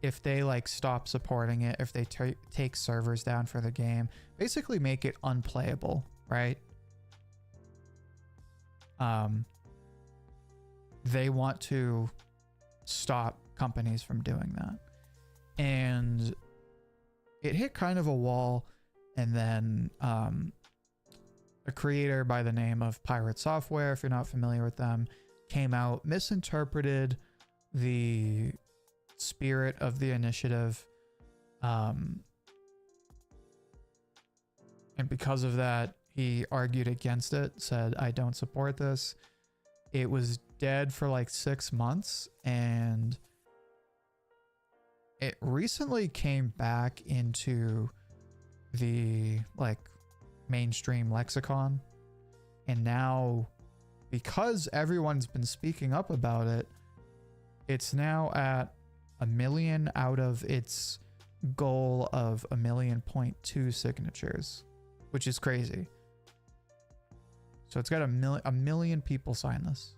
if they like stop supporting it, if they take servers down for the game, basically make it unplayable, right? They want to stop companies from doing that. And it hit kind of a wall, and then a creator by the name of Pirate Software, if you're not familiar with them, came out, misinterpreted the spirit of the initiative, and because of that he argued against it, said I don't support this. It was dead for like 6 months, and it recently came back into the like mainstream lexicon, and now because everyone's been speaking up about it, it's now at 1 million out of its goal of 1.2 million signatures, which is crazy. So it's got a million people sign this.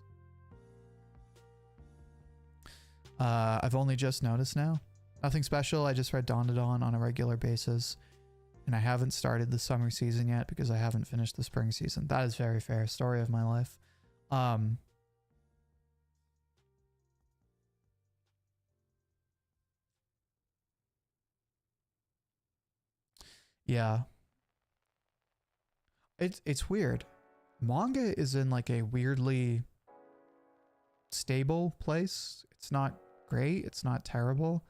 I've only just noticed now. Nothing special. I just read Dandadan on a regular basis, and I haven't started the summer season yet because I haven't finished the spring season. That is very fair. Story of my life. Yeah. It's weird. Manga is in like a weirdly stable place. It's not great, it's not terrible,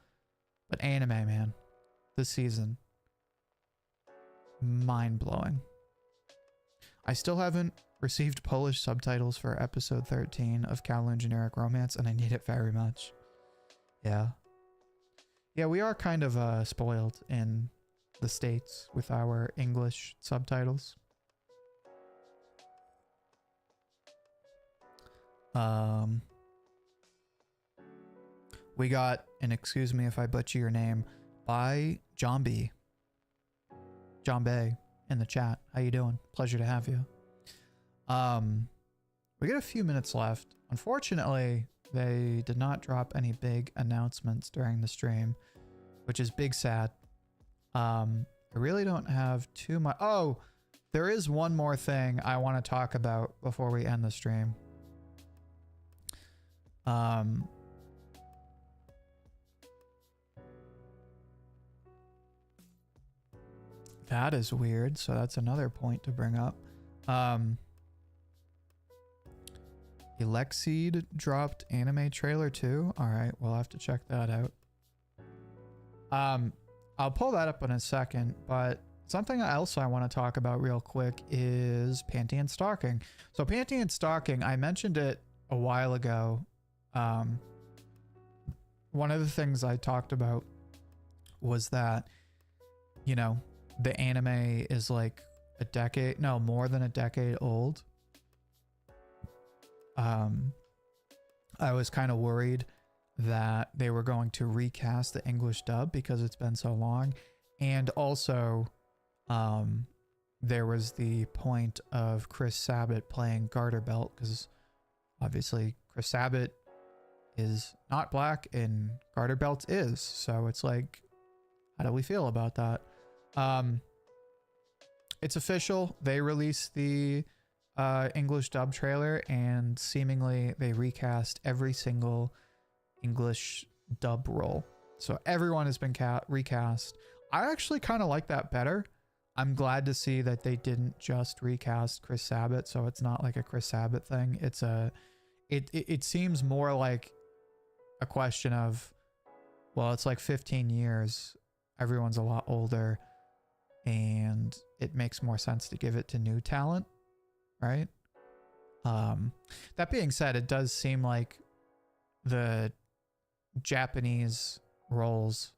but anime, man, this season, mind-blowing. I still haven't received Polish subtitles for episode 13 of Kowloon Generic Romance, and I need it very much. Yeah. Yeah, we are kind of spoiled in the States with our English subtitles. We got, and excuse me if I butcher your name, by Jambi. Jambe in the chat. How you doing? Pleasure to have you. We got a few minutes left. Unfortunately, they did not drop any big announcements during the stream, which is big sad. I really don't have too much. Oh, there is one more thing I want to talk about before we end the stream. That is weird, so that's another point to bring up. Alexeed dropped anime trailer too. All right, we'll have to check that out. I'll pull that up in a second, but something else I want to talk about real quick is Panty and Stocking. So Panty and Stocking, I mentioned it a while ago. One of the things I talked about was that, you know, the anime is like a decade, no, more than a decade old. I was kind of worried that they were going to recast the English dub because it's been so long. And also, there was the point of Chris Sabat playing Garter Belt, because obviously Chris Sabat is not black and Garter Belt is. So it's like, how do we feel about that? It's official. They released the English dub trailer, and seemingly they recast every single English dub role. So everyone has been recast. I actually kind of like that better. I'm glad to see that they didn't just recast Chris Sabat, so it's not like a Chris Sabat thing. It's it seems more like a question of, well, it's like 15 years. Everyone's a lot older, and it makes more sense to give it to new talent, right? That being said, it does seem like the Japanese roles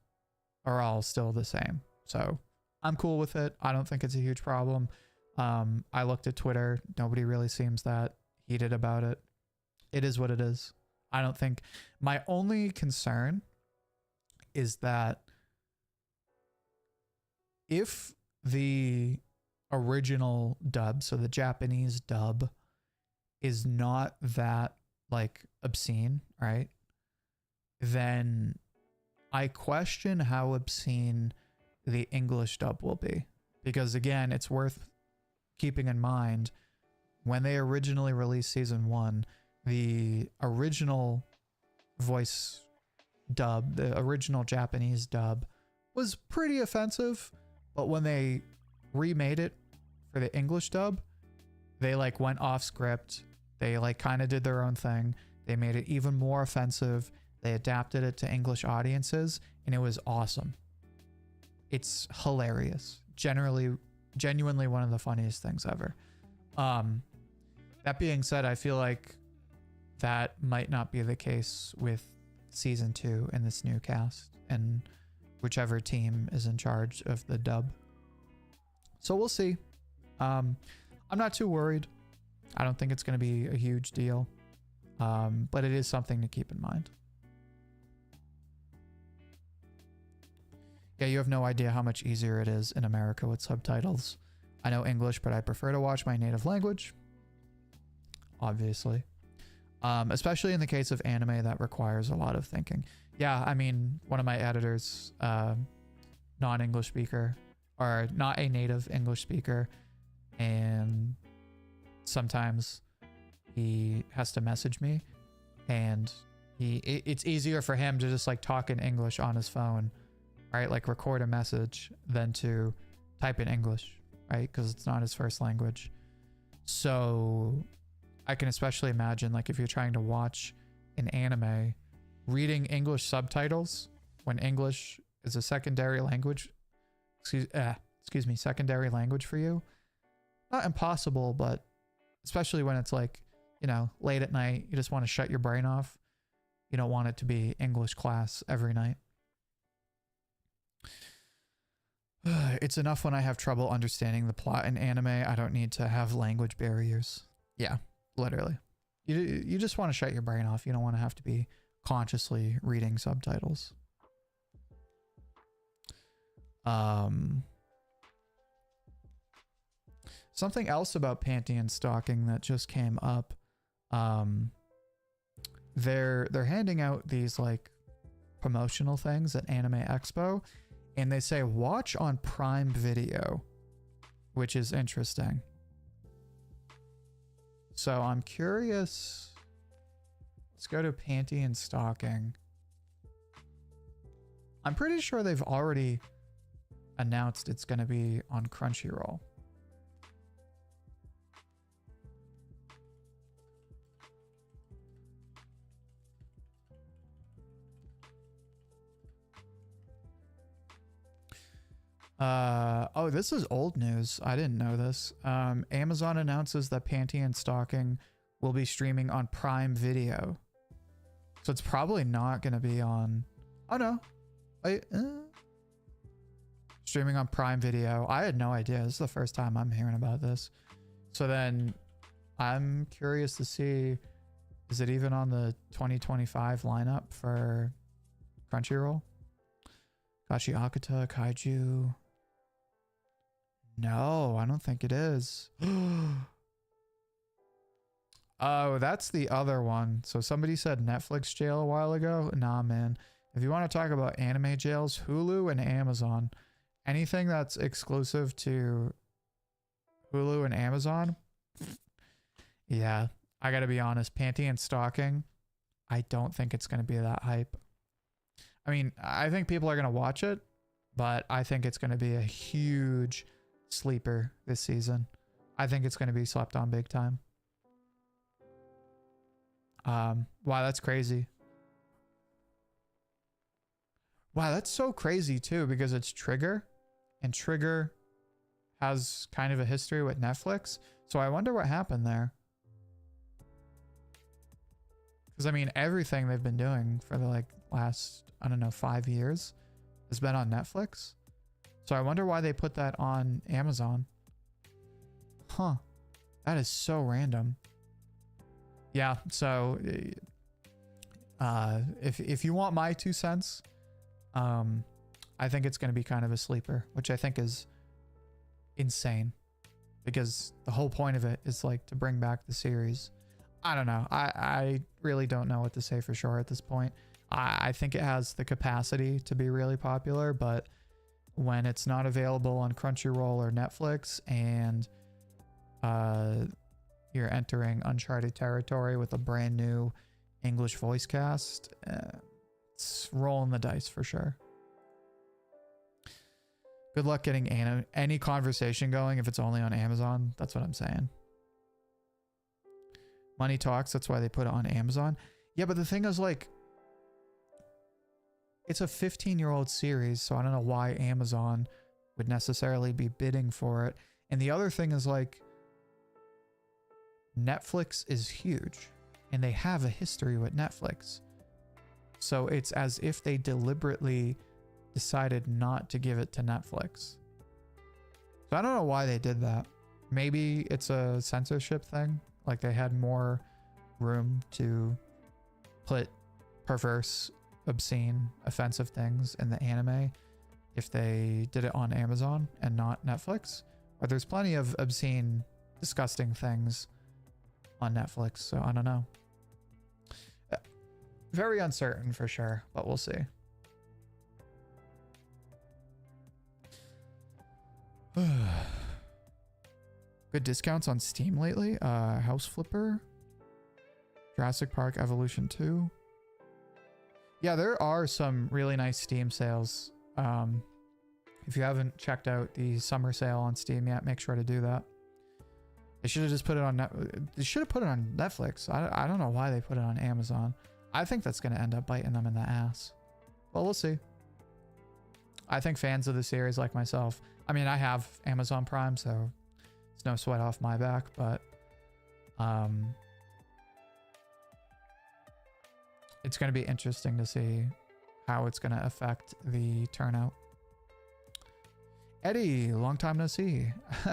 are all still the same. So I'm cool with it. I don't think it's a huge problem. I looked at Twitter. Nobody really seems that heated about it. It is what it is. I don't think... My only concern is that if the original dub, so the Japanese dub, is not that like obscene, right? Then I question how obscene the English dub will be. Because again, it's worth keeping in mind, when they originally released season 1, the original voice dub, the original Japanese dub, was pretty offensive. But when they remade it for the English dub, they like went off script. They like kind of did their own thing. They made it even more offensive. They adapted it to English audiences, and it was awesome. It's hilarious. Genuinely one of the funniest things ever. That being said, I feel like that might not be the case with season 2 in this new cast and whichever team is in charge of the dub. So we'll see. I'm not too worried. I don't think it's going to be a huge deal. But it is something to keep in mind. Yeah, you have no idea how much easier it is in America with subtitles. I know English, but I prefer to watch my native language. Obviously. Especially in the case of anime that requires a lot of thinking. Yeah, I mean, one of my editors, non-English speaker, or not a native English speaker, and sometimes he has to message me, and it's easier for him to just like talk in English on his phone, right? Like record a message than to type in English, right? Because it's not his first language. So I can especially imagine, like, if you're trying to watch an anime, reading English subtitles when English is a secondary language, secondary language for you, not impossible, but especially when it's like, you know, late at night, you just want to shut your brain off. You don't want it to be English class every night. It's enough when I have trouble understanding the plot in anime. I don't need to have language barriers. Yeah, literally. You just want to shut your brain off. You don't want to have to be consciously reading subtitles. Something else about Panty and Stocking that just came up. They're handing out these like promotional things at Anime Expo, and they say watch on Prime Video, which is interesting. So I'm curious. Let's go to Panty and Stocking. I'm pretty sure they've already announced it's going to be on Crunchyroll. Oh, this is old news. I didn't know this. Amazon announces that Panty and Stocking will be streaming on Prime Video. So it's probably not going to be on... Oh, no. Streaming on Prime Video. I had no idea. This is the first time I'm hearing about this. So then I'm curious to see, is it even on the 2025 lineup for Crunchyroll? Gachi Akata, Kaiju. No, I don't think it is. Oh, that's the other one. So somebody said Netflix jail a while ago. Nah, man. If you want to talk about anime jails, Hulu and Amazon. Anything that's exclusive to Hulu and Amazon. Yeah, I gotta be honest. Panty and Stocking, I don't think it's gonna be that hype. I mean, I think people are gonna watch it, but I think it's gonna be a huge sleeper this season. I think it's gonna be slept on big time. Wow, that's crazy. Wow, that's so crazy too, because it's Trigger, and Trigger has kind of a history with Netflix. So I wonder what happened there. Because I mean, everything they've been doing for the like last, I don't know, 5 years has been on Netflix. So I wonder why they put that on Amazon. Huh. That is so random. Yeah, so if you want my 2 cents, I think it's going to be kind of a sleeper, which I think is insane, because the whole point of it is like to bring back the series. I don't know. I really don't know what to say for sure at this point. I think it has the capacity to be really popular, but when it's not available on Crunchyroll or Netflix, and you're entering uncharted territory with a brand new English voice cast, it's rolling the dice for sure. Good luck getting any conversation going if it's only on Amazon. That's what I'm saying. Money talks. That's why they put it on Amazon. Yeah, but the thing is, like, it's a 15-year-old series, so I don't know why Amazon would necessarily be bidding for it. And the other thing is, like, Netflix is huge, and they have a history with Netflix. So it's as if they deliberately decided not to give it to Netflix. So I don't know why they did that. Maybe it's a censorship thing. Like they had more room to put perverse, obscene, offensive things in the anime if they did it on Amazon and not Netflix. Or there's plenty of obscene, disgusting things on Netflix, so I don't know. Very uncertain for sure, but we'll see. Good discounts on Steam lately. House Flipper, Jurassic Park Evolution 2. Yeah, there are some really nice Steam sales. If you haven't checked out the summer sale on Steam yet, make sure to do that. They should have just put it on they should have put it on Netflix. I don't know why they put it on Amazon. I think that's going to end up biting them in the ass. Well, we'll see. I think fans of the series like myself, I mean, I have Amazon Prime, so It's no sweat off my back, but it's going to be interesting to see how it's going to affect the turnout. Eddie, long time no see.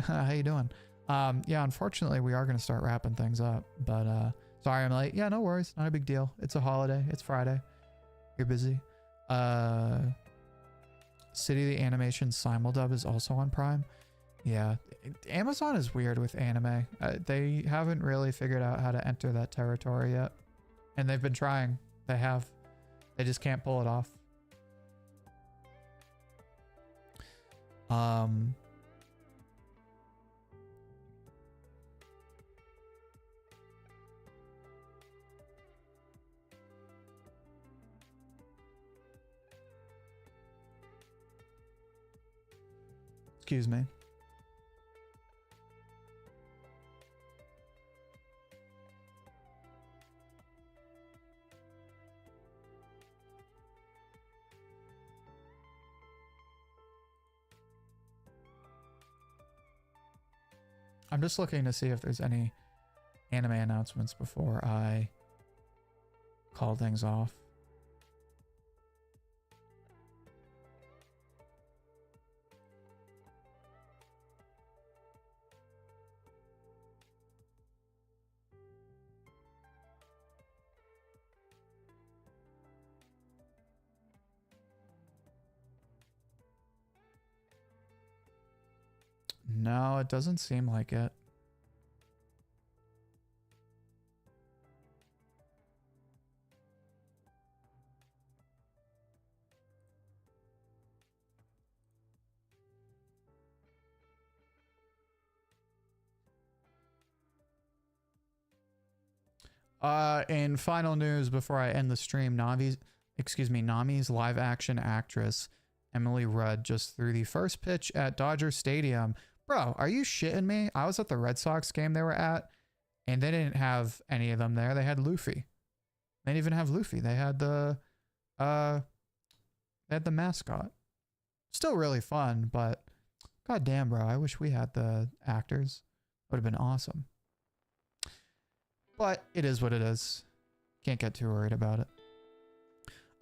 How you doing? Yeah, unfortunately, we are going to start wrapping things up, but sorry I'm late. Yeah, no worries. Not a big deal. It's a holiday. It's Friday. You're busy. City of the Animation Simuldub is also on Prime. Yeah, Amazon is weird with anime. They haven't really figured out how to enter that territory yet. And they've been trying. They have. They just can't pull it off. Excuse me. I'm just looking to see if there's any anime announcements before I call things off. No, it doesn't seem like it. In final news before I end the stream, Nami's live action actress Emily Rudd just threw the first pitch at Dodger Stadium. Bro, are you shitting me? I was at the Red Sox game they were at, and they didn't have any of them there. They had Luffy. They didn't even have Luffy. They had the mascot. Still really fun, but goddamn, bro, I wish we had the actors. Would have been awesome. But it is what it is. Can't get too worried about it.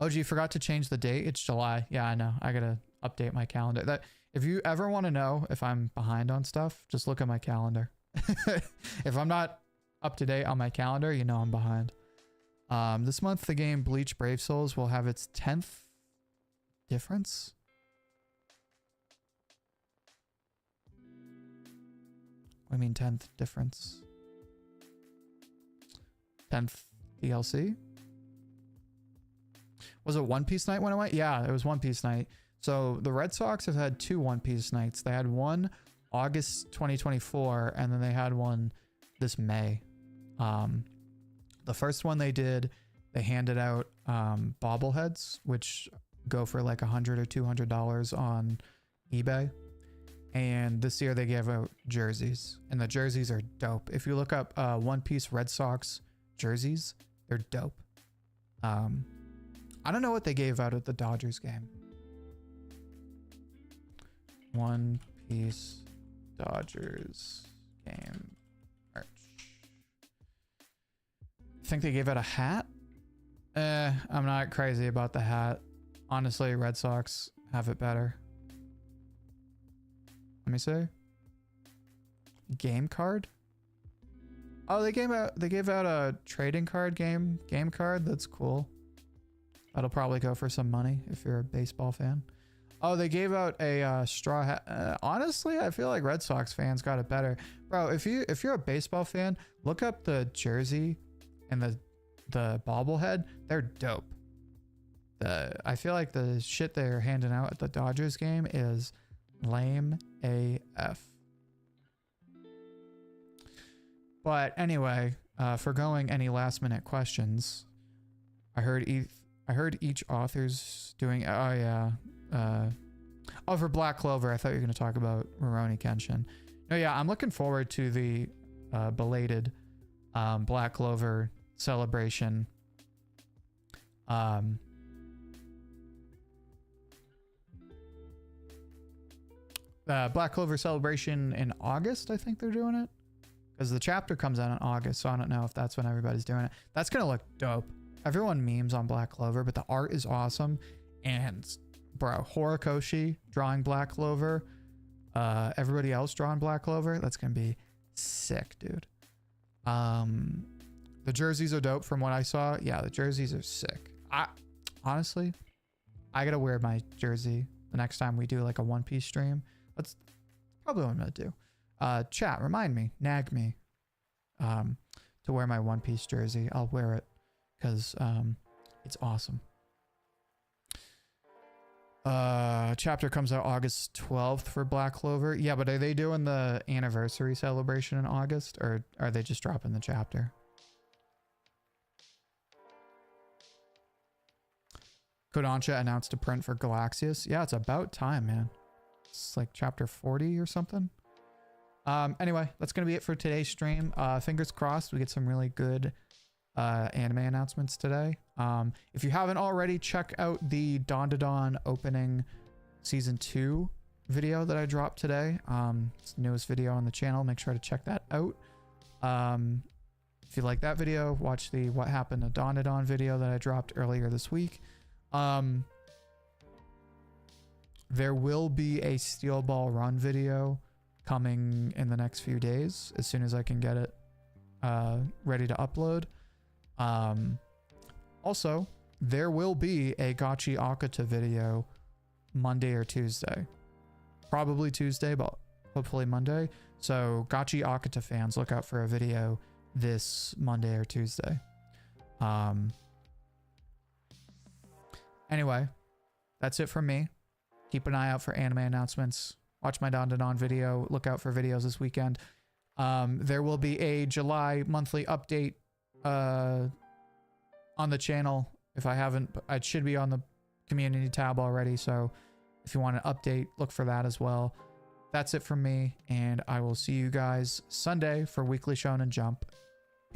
Ouji, forgot to change the date. It's July. Yeah, I know. I gotta update my calendar. That if you ever want to know if I'm behind on stuff, just look at my calendar. If I'm not up to date on my calendar, you know I'm behind. This month, the game Bleach Brave Souls will have its 10th difference. What do you mean 10th difference? 10th DLC? Was it One Piece night when it went? Yeah, it was One Piece night. So the Red Sox have had 2 One Piece nights. They had one August 2024, and then they had one this May. The first one they did, they handed out bobbleheads, which go for like $100 or $200 on eBay. And this year they gave out jerseys, and the jerseys are dope. If you look up One Piece Red Sox jerseys, they're dope. I don't know what they gave out at the Dodgers game. One Piece Dodgers game merch. I think they gave out a hat. I'm not crazy about the hat. Honestly, Red Sox have it better. Let me see. Game card. Oh, they gave out a trading card game card. That's cool. That'll probably go for some money if you're a baseball fan. Oh, they gave out a straw hat. Honestly, I feel like Red Sox fans got it better, bro. If you're a baseball fan, look up the jersey and the bobblehead. They're dope. I feel like the shit they're handing out at the Dodgers game is lame AF. But anyway, forgoing any last minute questions, I heard each author's doing. Oh yeah. For Black Clover, I thought you were going to talk about Rurouni Kenshin. No, yeah, I'm looking forward to the belated Black Clover celebration. Black Clover celebration in August. I think they're doing it because the chapter comes out in August. So I don't know if that's when everybody's doing it. That's going to look dope. Everyone memes on Black Clover, but the art is awesome. And bro, Horikoshi drawing Black Clover. Everybody else drawing Black Clover. That's going to be sick, dude. The jerseys are dope from what I saw. Yeah, the jerseys are sick. Honestly, I got to wear my jersey the next time we do like a One Piece stream. That's probably what I'm going to do. Chat, remind me, nag me, to wear my One Piece jersey. I'll wear it because it's awesome. Chapter comes out August 12th for Black Clover. Yeah, but are they doing the anniversary celebration in August, or are they just dropping the chapter? Kodansha announced a print for Galaxius. Yeah, it's about time, man. It's like chapter 40 or something. Anyway, that's going to be it for today's stream. Fingers crossed we get some really good anime announcements today. If you haven't already, check out the dandadan opening season 2 video that I dropped today. It's the newest video on the channel. Make sure to check that out. If you like that video, watch the What Happened to Dandadan video that I dropped earlier this week. There will be a Steel Ball Run video coming in the next few days as soon as I can get it ready to upload. Also, there will be a Gachi Akata video Monday or Tuesday. Probably Tuesday, but hopefully Monday. So Gachi Akata fans, look out for a video this Monday or Tuesday. Anyway, that's it from me. Keep an eye out for anime announcements. Watch my dandadan video. Look out for videos this weekend. There will be a July monthly update on the channel. If I haven't, it should be on the community tab already. So if you want an update, look for that as well. That's it from me, and I will see you guys Sunday for Weekly Shonen Jump.